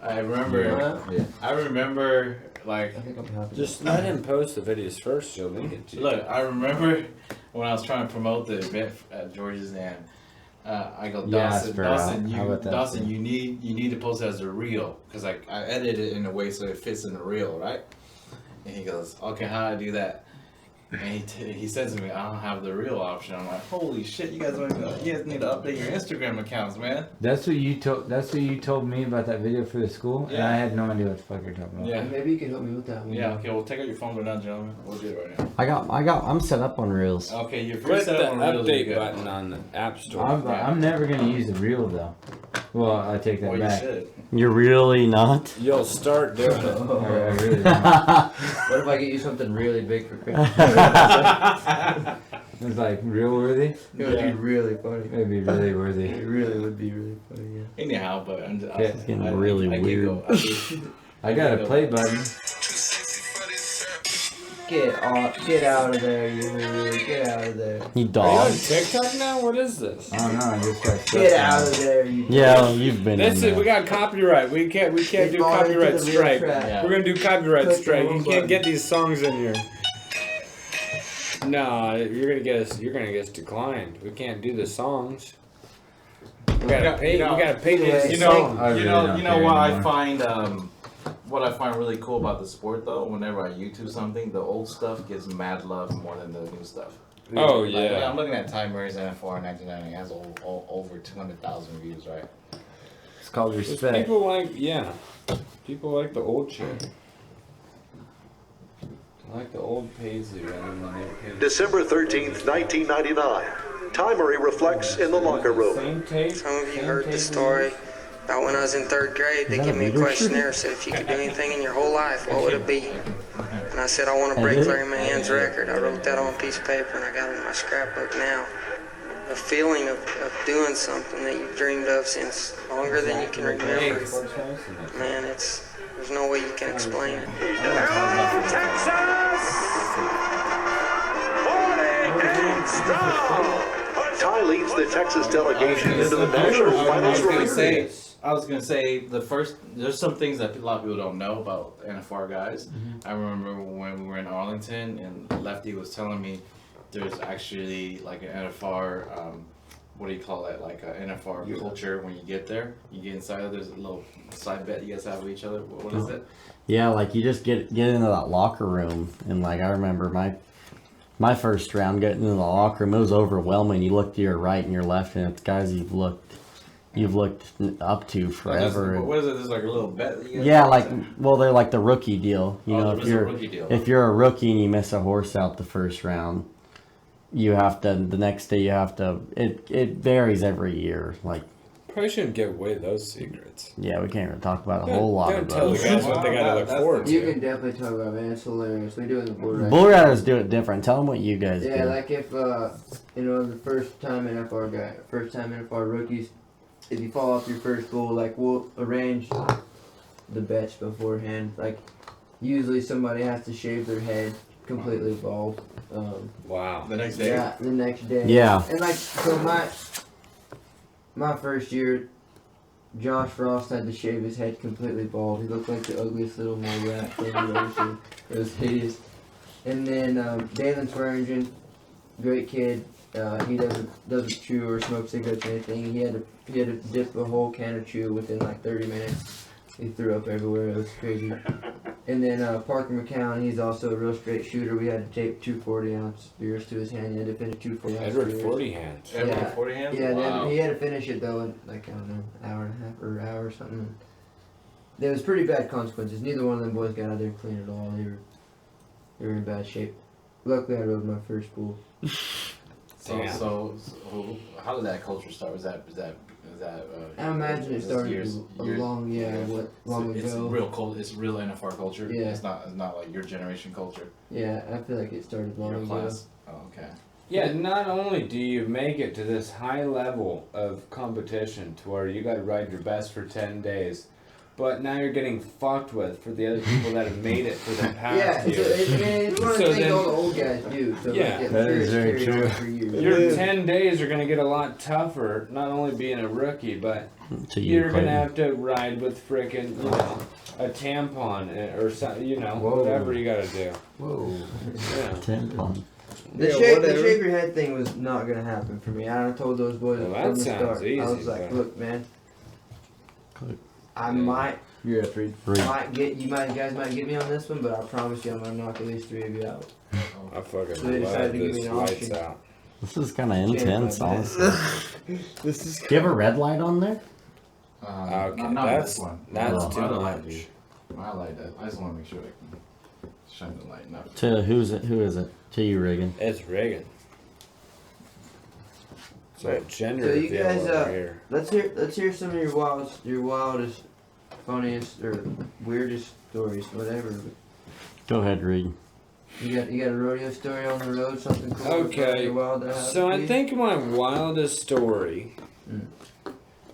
I remember. Yeah. I remember like. I think I'm happy. Just let him post the videos first, you'll link it to you. Look, I remember when I was trying to promote the event at George's, and I go, You asked Dawson, for, Dawson, how about that, Dawson, too? you need to post it as a reel, because I edited it in a way so it fits in the reel, right? And he goes, okay, how do I do that? And he says to me, I don't have the reel option. I'm like, holy shit, you guys need to update your Instagram accounts, man. That's what you told me about that video for the school, and Yeah. I had no idea what the fuck you're talking about. Yeah. Maybe you can help me with that one. Yeah, okay, well, take out your phone right now, gentlemen. We'll do it right now. I'm set up on Reels. Okay, you're Click set the up on Reels, you're update good. button on the App Store. I'm never gonna use the reel though. Well, I take that Well, you back. should. You're really not? You'll start doing it. I really don't. What if I get you something really big for Christmas? It's like real worthy. It would be really funny. It'd be really worthy. It really would be really funny, yeah. Anyhow, but It's getting really weird. I got a play button. Get out of there, you really. Get out of there. You Are you on dog. TikTok now? What is this? I don't know. I just got stuck Get in out it. of there, you. Yeah, well, you've been This in is, we there. got copyright. We can't do It's falling into copyright the real strike. trap. Yeah. We're gonna do copyright Click the strike. wrong You button. can't get these songs in here. No, you're gonna get us declined. We can't do the songs. We gotta pay. You know- we gotta pay these You songs. know, I really you know, don't you know care what I anymore. find. What I find really cool about the sport, though, whenever I YouTube something, the old stuff gets mad love more than the new stuff. Oh Like, yeah. I'm looking at Ty Murray's NFR in 1990. It has over 200,000 views, right? It's called Just respect. people like people like the old shit. I like the old Paisley rather than the new Paisley. December 13th, 1999. Ty Murray reflects in the locker room. Same tape. Some of you same heard the tape story about when I was in third grade. They that gave a me a leadership? questionnaire, said if you could do anything in your whole life, what would it be? And I said, I want to break Larry Mann's record. I wrote that on a piece of paper and I got it in my scrapbook now. A feeling of doing something that you've dreamed of since longer than you can remember. Man, there's no way you can explain it. Ty leads the Texas delegation into the national finals arena. I was gonna say there's some things that a lot of people don't know about NFR guys. I remember when we were in Arlington and Lefty was telling me there's actually like an NFR, what do you call it? Like an NFR culture when you get there. You get inside, there's a little side bet you guys have with each other. What is it? Yeah, like you just get into that locker room, and like I remember my first round getting into the locker room, it was overwhelming. You look to your right and your left, and it's guys you've looked up to forever. What is it? There's like a little bet that you guys Yeah, have? like well, they're like the rookie deal. You know, there if is a rookie deal. if you're a rookie and you miss a horse out the first round, you have to the next day you have to. It varies every year. Like Probably shouldn't give away those secrets. yeah, we can't really talk about a whole lot Don't of tell the those. guys what they gotta look forward You to. can definitely talk about it, man. It's hilarious. We do it in the bull riding. Bull riders do it different. Tell them what you guys Yeah, do. like if the first time NFR rookies, if you fall off your first bull, like we'll arrange the bets beforehand. Like usually somebody has to shave their head completely bald. Wow. The next day. Yeah, the next day. Yeah. And like so my first year, Josh Frost had to shave his head completely bald. He looked like the ugliest little mole rat thing I've ever seen. It was hideous. And then Dalen Swearingen, great kid. He doesn't chew or smoke cigarettes or anything. He had to dip a whole can of chew within like 30 minutes. He threw up everywhere. It was crazy. And then Parker McCown, he's also a real straight shooter. We had to tape 2 40-ounce beers to his hand. He had to finish 2 40-ounce Edward beers. 40 hands. Edward 40 hands? Yeah, Wow. he had to finish it though in like, I don't know, hour and a half or hour or something. There was pretty bad consequences. Neither one of them boys got out there clean at all. They were in bad shape. Luckily, I rode my first bull. So, how did that culture start? Was that? I imagine it started long It's ago. real cold. It's real NFR culture. Yeah. It's not like your generation culture. Yeah, I feel like it started long Your ago. class. Oh, okay. Yeah, not only do you make it to this high level of competition to where you got to ride your best for 10 days, but now you're getting fucked with for the other people that have made it for the past Yeah, year. it's one of the things all the old guys do. So Yeah, like, that is very true. Your 10 days are going to get a lot tougher, not only being a rookie, but you're going to have to ride with frickin', a tampon or something, whatever you got to do. Whoa. Yeah. Tampon. The shave your head thing was not gonna happen for me. I told those boys Well, from that the sounds start. easy, I was like, but- look, man, I might You're at 3. get you guys might get me on this one, but I promise you I'm gonna knock at least 3 of you out. I fucking So they decided love to give this me an lights option. out. This is kind of intense, Yeah, honestly. This is. Do you have a red light on there? Okay, not that's this one. that's too I don't much. like you. I like that. I just want to make sure I can shine the light. Not To who is it? To you, Riggin. It's Riggin. So So gender you reveal guys, over here. let's hear some of your wildest, funniest, or weirdest stories, whatever. Go ahead, Riggin. You got a rodeo story on the road, something cool? Okay, something wild that happened so to I you? think my wildest story.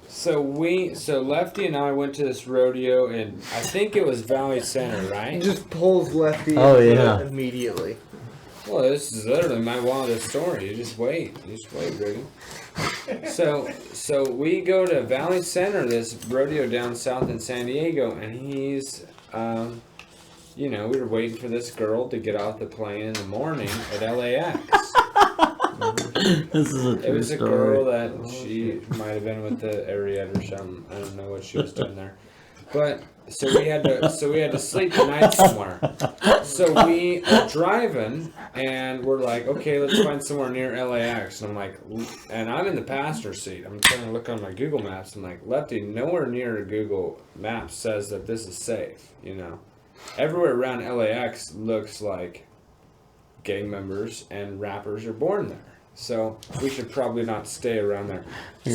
So Lefty and I went to this rodeo, and I think it was Valley Center, He right? just pulls Lefty Oh, into yeah. it immediately. Well, this is literally my wildest story. You just wait, Riggin. So we go to Valley Center, this rodeo down south in San Diego, and he's, we were waiting for this girl to get off the plane in the morning at LAX. This is a true It was a story. girl that she might have been with the Ariette or something. I don't know what she was doing there. But so we had to sleep the night somewhere. So we are driving and we're like, okay, let's find somewhere near LAX. And I'm like, and I'm in the passenger seat. I'm trying to look on my Google Maps. I'm like, Lefty, nowhere near Google Maps says that this is safe. Everywhere around LAX looks like gang members and rappers are born there. So we should probably not stay around there.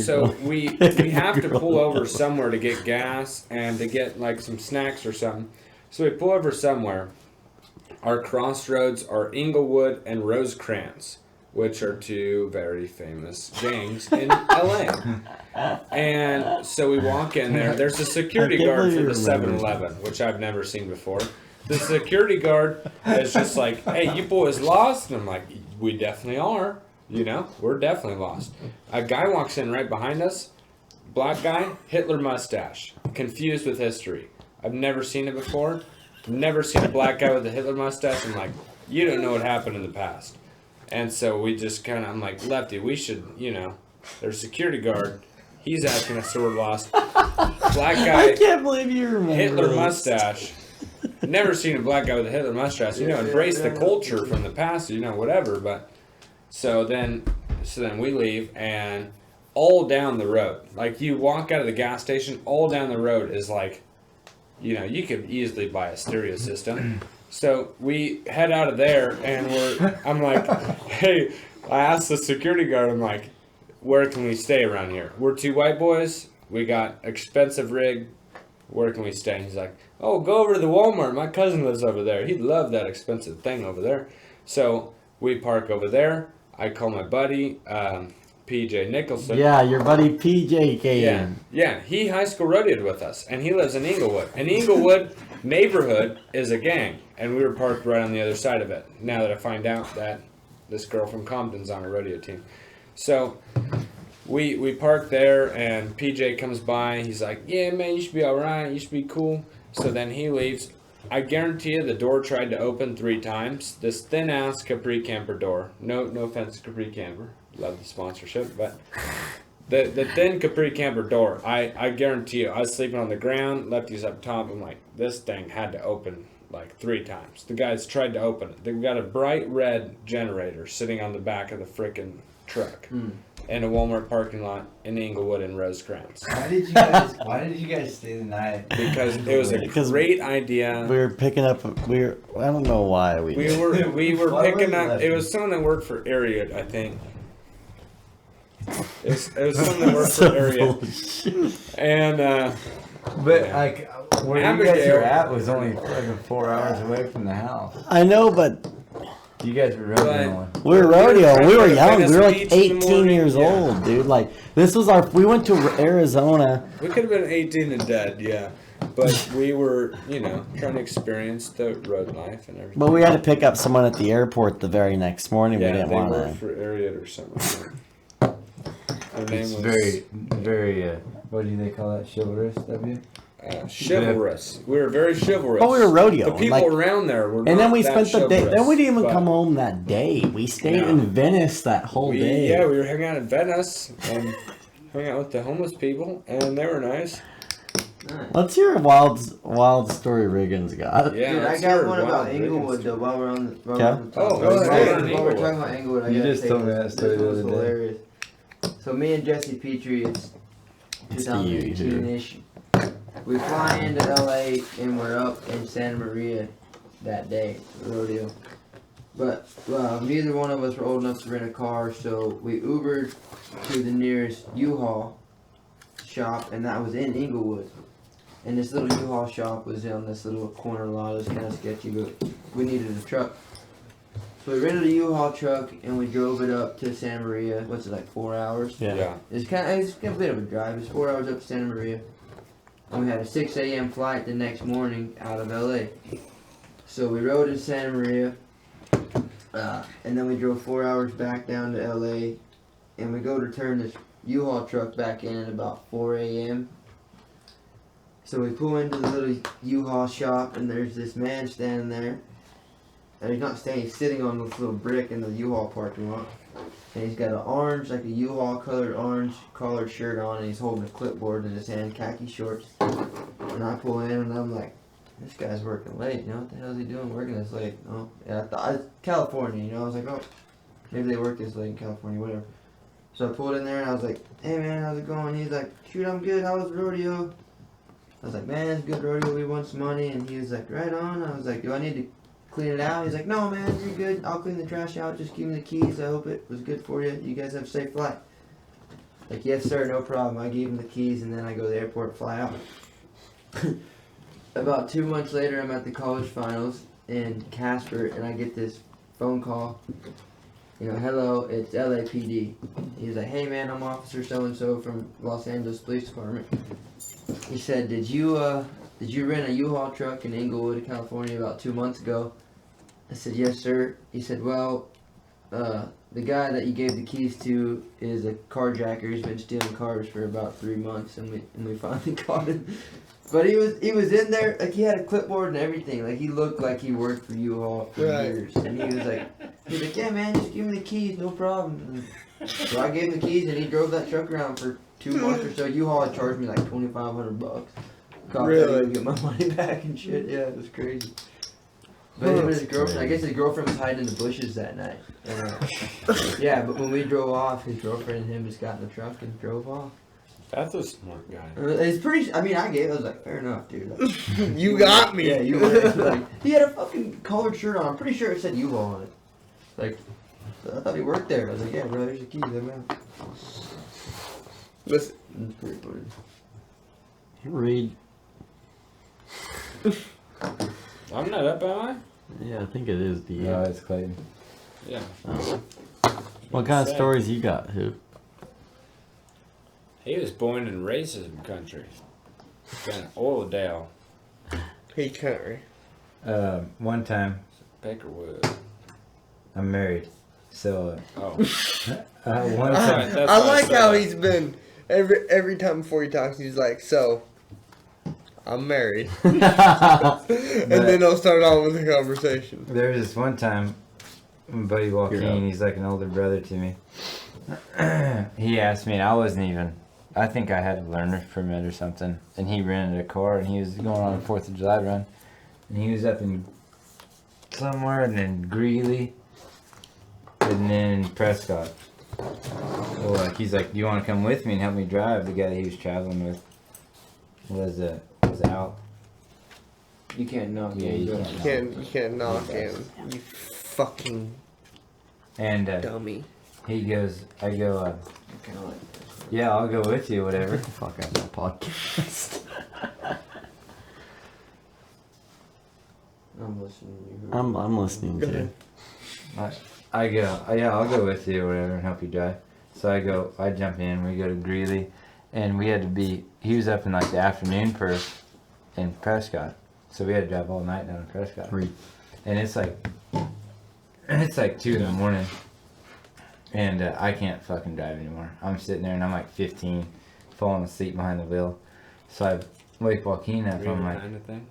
So we have to pull over somewhere to get gas and to get like some snacks or something. So we pull over somewhere. Our crossroads are Inglewood and Rosecrans, which are 2 very famous gangs in LA. And so we walk in there. There's a security guard for the 7-Eleven, which I've never seen before. The security guard is just like, hey, you boys lost? And I'm like, we definitely are. We're definitely lost. A guy walks in right behind us, black guy, Hitler mustache, confused with history. I've never seen it before. Never seen a black guy with a Hitler mustache. I'm like, you don't know what happened in the past. And so we just I'm like, Lefty, we should, there's a security guard. He's asking us so we're lost. Black guy, I can't believe you remember Hitler this. mustache. Never seen a black guy with a Hitler mustache. Embrace the culture from the past, whatever. But so then we leave, and all down the road, like you walk out of the gas station, all down the road is like, you could easily buy a stereo system. So we head out of there, and I'm like, hey, I asked the security guard, I'm like, where can we stay around here? We're 2 white boys. We got expensive rig. Where can we stay? And he's like, oh, go over to the Walmart. My cousin lives over there. He'd love that expensive thing over there. So we park over there. I call my buddy, PJ Nicholson. Yeah, your buddy PJ came. Yeah, he high school rodeoed with us, and he lives in Inglewood. And Inglewood neighborhood is a gang, and we were parked right on the other side of it. Now that I find out that this girl from Compton's on a rodeo team. So we park there, and PJ comes by. He's like, "Yeah, man, you should be all right. You should be cool." So then he leaves. I guarantee you, the door tried to open 3 times. This thin ass Capri Camper door. No offense, Capri Camper. Love the sponsorship, but the thin Capri Camper door. I guarantee you, I was sleeping on the ground. Lefty's up top. I'm like, this thing had to open like 3 times. The guys tried to open it. They've got a bright red generator sitting on the back of the frickin' truck in a Walmart parking lot in Inglewood and Rosecrans. Why did you guys stay the night? Because it was a great idea. We were picking up. I don't know why we were picking up. It was someone that worked for Ariat, I think. It was someone that worked for Ariat. And but like where you guys were at was only like 4 hours away from the house. I know, but you guys were rodeo. We were rodeo. We were young. We were like 18 years old, dude. Like this was we went to Arizona. We could have been 18 and dead, yeah. But we were, trying to experience the road life and everything. But we had to pick up someone at the airport the very next morning. Yeah, we didn't they want worked to. for Ariat or something. Their name It's was very, what do they call that? Chivalrous, W? Chivalrous. We were very chivalrous. But we were rodeo. The people around there were. And then we not spent that the day. Then we didn't even chivalrous, come home that day. We stayed in Venice that whole day. Yeah, we were hanging out in Venice and hung out with the homeless people, and they were nice. Let's hear a wild story Riggin's got. Yeah, dude, I got one about Inglewood though. While we're on the topic. While we're talking about Inglewood, I you gotta just say told me that story the other day. Hilarious. So me and Jesse Petrie, it's 2018-ish. We fly into LA and we're up in Santa Maria that day, rodeo. But neither one of us were old enough to rent a car, so we Ubered to the nearest U-Haul shop, and that was in Inglewood. And this little U-Haul shop was on this little corner lot. It was kind of sketchy, but we needed a truck. So we rented a U-Haul truck and we drove it up to Santa Maria. What's it, like 4 hours? Yeah. It's a bit of a drive. It's 4 hours up to Santa Maria. And we had a 6 a.m. flight the next morning out of LA. So we rode to Santa Maria, and then we drove 4 hours back down to LA, and we go to turn this U-Haul truck back in at about 4 a.m. So we pull into the little U-Haul shop, and there's this man standing there. And he's not standing, he's sitting on this little brick in the U-Haul parking lot. And he's got an orange, like a U-Haul colored orange collared shirt on, and he's holding a clipboard in his hand, khaki shorts. And I pull in, and I'm like, this guy's working late, what the hell is he doing working this late? Oh, yeah, I thought, California, I was like, oh, maybe they work this late in California, whatever. So I pulled in there, and I was like, hey man, how's it going? He's like, shoot, I'm good, how was the rodeo? I was like, man, it's a good rodeo, we won some money. And he was like, right on. I was like, do I need to clean it out? He's like, no man, you're good, I'll clean the trash out, just give me the keys, I hope it was good for you, you guys have a safe flight. Like, yes sir, no problem. I gave him the keys, and then I go to the airport, fly out. About 2 months later, I'm at the college finals in Casper, and I get this phone call, hello, it's LAPD. He's like, hey man, I'm Officer so-and-so from Los Angeles Police Department. He said, did you rent a U-Haul truck in Inglewood, California about 2 months ago? I said, yes, sir. He said, well, the guy that you gave the keys to is a carjacker. He's been stealing cars for about 3 months, and we finally caught him. But he was in there, like, he had a clipboard and everything. Like, he looked like he worked for U-Haul for years. And he was like, yeah, man, just give me the keys, no problem. And so I gave him the keys, and he drove that truck around for 2 months or so. U-Haul had charged me like $2,500. Really? Get my money back and shit. Yeah, it was crazy. But him and his girlfriend, I guess his girlfriend was hiding in the bushes that night. Yeah, but when we drove off, his girlfriend and him just got in the truck and drove off. That's a smart guy. It's pretty. I was like, fair enough, dude. Like, you got me. Yeah, you were. Like, he had a fucking collared shirt on. I'm pretty sure it said U-Haul on it. Like, I thought he worked there. I was like, yeah, bro, there's the keys. I'm out. Listen. That's pretty funny. Read. I'm not up, am I? Yeah, I think it is the. No, it's Clayton. Yeah. What kind of stories you got, who? He was born in racism country. Kind of Oildale. Peach country. One time, Bakerwood. I'm married. So, Oh. one time, That's I why like said how that. he's been every time before he talks. He's like, "So, I'm married," and then he'll start on with the conversation. there was this one time, my buddy Joaquin, he's like an older brother to me. He asked me, and I think I had a learner's permit or something, and he rented a car, and he was going on a 4th of July run, and he was up in somewhere, and then Greeley, and then Prescott. Well, like, he's like, "You want to come with me and help me drive?" The guy that he was traveling with was out. You can't knock. Yeah, you can't. You can't knock him. You fucking And dummy. he goes, I go, yeah, I'll go with you, whatever. Get the fuck out of my podcast. I'm listening to you. I'm listening Go to. ahead. I go, yeah, I'll go with you or whatever and help you drive. So I jump in, we go to Greeley, and he was up in like the afternoon perf in Prescott. So we had to drive all night down to Prescott. And it's like 2 in the morning, and I can't fucking drive anymore. I'm sitting there and I'm like 15, falling asleep behind the wheel. So I wake Joaquin up, I'm like, Kind of thing.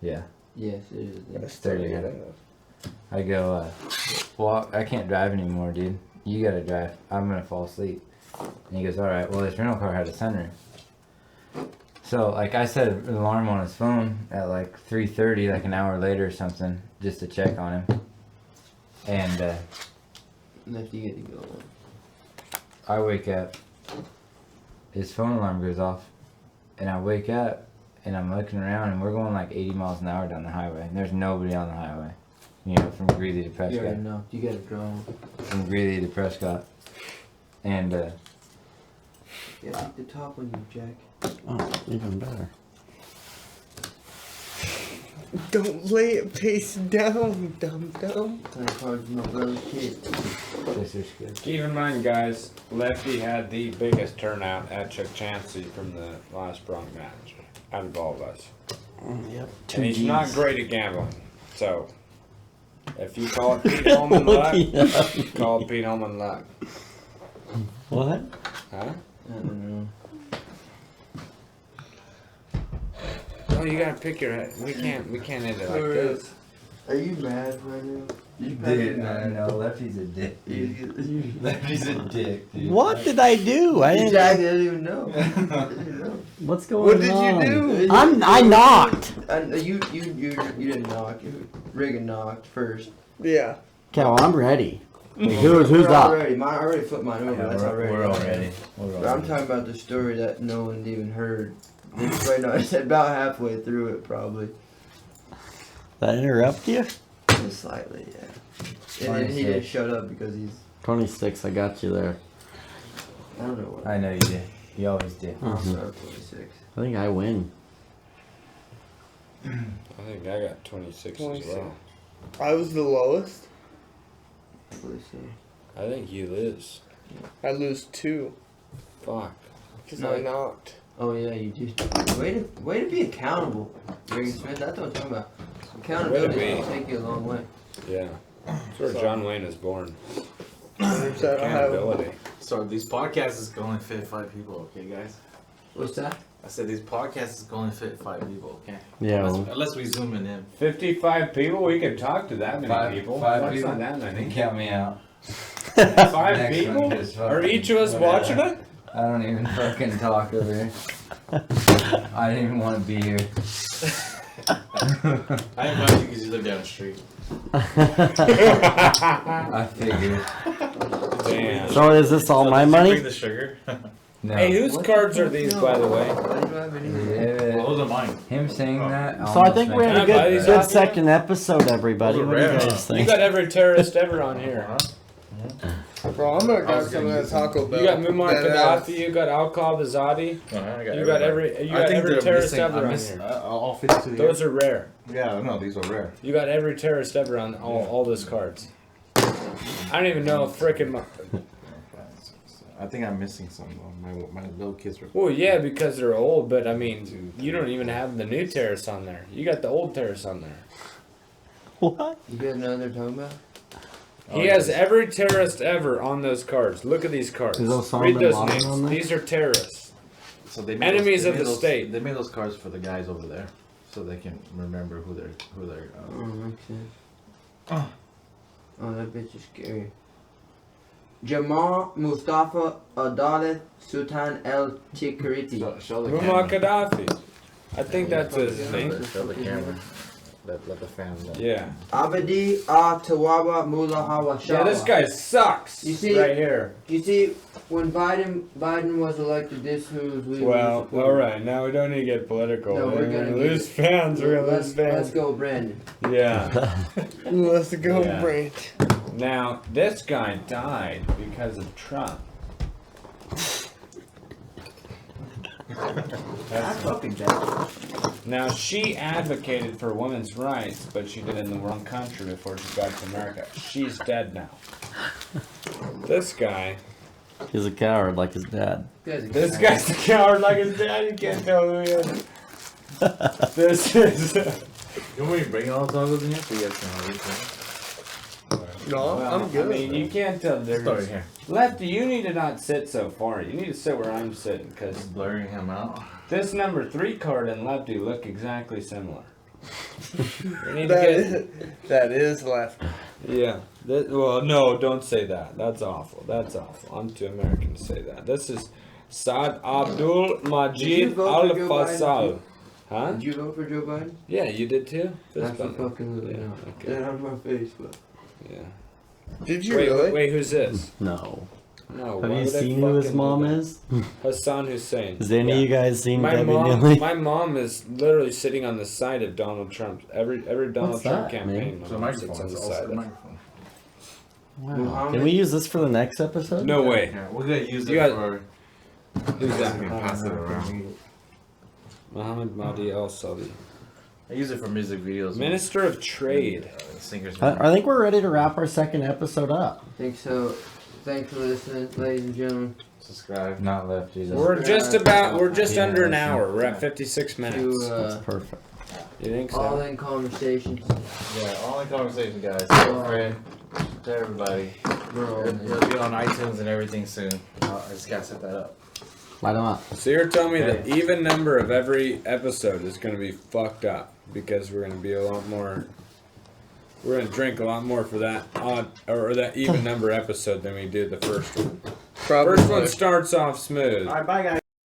yeah. Yes, it is. That's 30 I go, well, I can't drive anymore, dude. You gotta drive. I'm gonna fall asleep. And he goes, alright, well, this rental car had a sunroof. So, like, I set an alarm on his phone at like 3:30, like an hour later or something, just to check on him. And, Lefty, get to go. I wake up, his phone alarm goes off, and I wake up, and I'm looking around, and we're going like 80 miles an hour down the highway, and there's nobody on the highway. You know, from Greeley to You Prescott. already know. You gotta draw. From Greeley to Prescott. And, Yeah, keep the top on you, Jack. Oh, even better. Don't lay it face down, dumb. Kind of hard to know those kids. this is good. Keep in mind, guys, Lefty had the biggest turnout at Chancey from the last Bronx match out of all of us. Yep. And he's not great at gambling. So, if you call it Pete Holman luck, call it Pete Holman luck. What? Huh? I don't know. Oh, you gotta pick your head. We can't end it like this. Are you mad right now? Dude, I know, Lefty's a dick, dude. Lefty's a dick, dude. What did I do? I didn't. Jack doesn't even know. What's going What did on? you do? I knocked. You didn't knock. Riggin knocked first. Yeah. Okay, well, I'm ready. Who's up? I already flipped mine over. That's already. We're all ready. But I'm talking about the story that no one even heard. Right now, it's about halfway through it, probably. That interrupt you? Just slightly, yeah. And then he just shut up because he's. 26. I got you there. I don't know what. I know you do. You always do. I'm sorry, 26. I think I win. I think I got 26 as well. I was the lowest. I believe so. I think you lose. I lose 2 Fuck. because I knocked. Oh yeah, you just way to be accountable, Riggin Smith. That's what I'm talking about. Accountability Way to will be. take you a long way. Yeah. That's where John Wayne was born. There's that I have. Accountability. So these podcasts can only fit 5 people, okay, guys? What's that? I said these podcasts can only fit 5 people, okay? Yeah. Unless we zoom in. 55 people? We could talk to that many people. That's people? not that many. Count me out. 5 Next people? one is Are fucking each of us whatever. watching it? I don't even fucking talk over here. I didn't even want to be here. I invite you because you live down the street. I figured. Damn. So is this all my Bring money? the sugar. No. Hey, whose cards are these, by the way? I don't have any. Yeah, Well, those are mine. him saying that. So I think we had a Can I buy these good off you? second episode, everybody. Those are What do you rare, guys huh? think? You got every terrorist ever on here. Bro, I'm gonna grab was some gonna of use that Taco Bell. You got Muammar That ass. Gaddafi, you got Al-Qaeda, you got every they're terrorist missing- ever on miss- here. all 52 here. Those are rare. Yeah, no, these are rare. You got every terrorist ever on all those cards. I don't even know if frickin' I think I'm missing some though. My little kids were. well, yeah, because they're old, but I mean, you don't even have the new terrorists on there. You got the old terrorists on there. What? You guys know what they're talking about? He has every terrorist ever on those cards. Look at these cards. Is Osama Read bin those Laden on names. there? These are terrorists. So they Enemies of the state. They made those cards for the guys over there, so they can remember who they're. Oh, makes sense. Oh, that bitch is scary. Jamal Mustafa Adalet Sultan El Tikriti. Show the Muammar camera. Gaddafi. I think that's his name. Show the camera. Let the fans know. Yeah. Abadi Tawaba Mullah Hawa Yeah, this guy sucks. You see, right here. You see, when Biden was elected, this who's we. Well, all right. Now we don't need to get political. No, we're gonna lose fans. We're gonna lose fans. Let's go, Brandon. Yeah. Let's go, Yeah. Brent. Now this guy died because of Trump. That's fucking bad. Now she advocated for women's rights, but she did it in the wrong country before she got to America. She's dead now. This guy. He's a coward like his dad. This guy's a coward like his dad. You can't tell who he is. This is. You want me to bring all the tacos in here so you guys can read them? No, Well, I'm good. I mean, you can't tell the difference. Here. Lefty, you need to not sit so far. You need to sit where I'm sitting, because Just blurring him out. this number 3 card and Lefty look exactly similar. You need That to is, that is left. Yeah. Well, no, don't say that. That's awful. That's awful. I'm too American to say that. This is Saad Abdul Majid Al Fasal. Huh? Did you vote for Joe Biden? Yeah, you did too? That's Fist a bump. fucking little Yeah, no. okay. Get out of my face, but. Yeah. Did you Wait, really? wait, who's this? No. No. Have why you would I seen who his fucking mom do that? is? Hassan Hussein. Has any of you guys seen My Debbie mom, Neely? my mom is literally sitting on the side of Donald Trump. Every Donald What's Trump that, campaign, It's my a mom sits microphone. on the It's side also a of. microphone. Wow. Can we use this for the next episode? No way. Yeah, we're gonna use You it got- for. Who's We that? can pass it around. Muhammad Mahdi Al Sali, I use it for music videos. Minister of Trade. Singers. I think we're ready to wrap our second episode up. I think so. Thanks for listening, ladies and gentlemen. Subscribe. Not Lefty. We're just under an hour. We're at 56 minutes. To That's perfect. You think all so? in conversations. Yeah, all in conversation, guys. Tell a friend. Tell everybody. It'll be on iTunes and everything soon. I just gotta set that up. Light them up. So you're telling me the even number of every episode is going to be fucked up because we're going to be a lot more. We're going to drink a lot more for that odd or that even number episode than we did the first one. Probably. First one starts off smooth. Alright, bye, guys.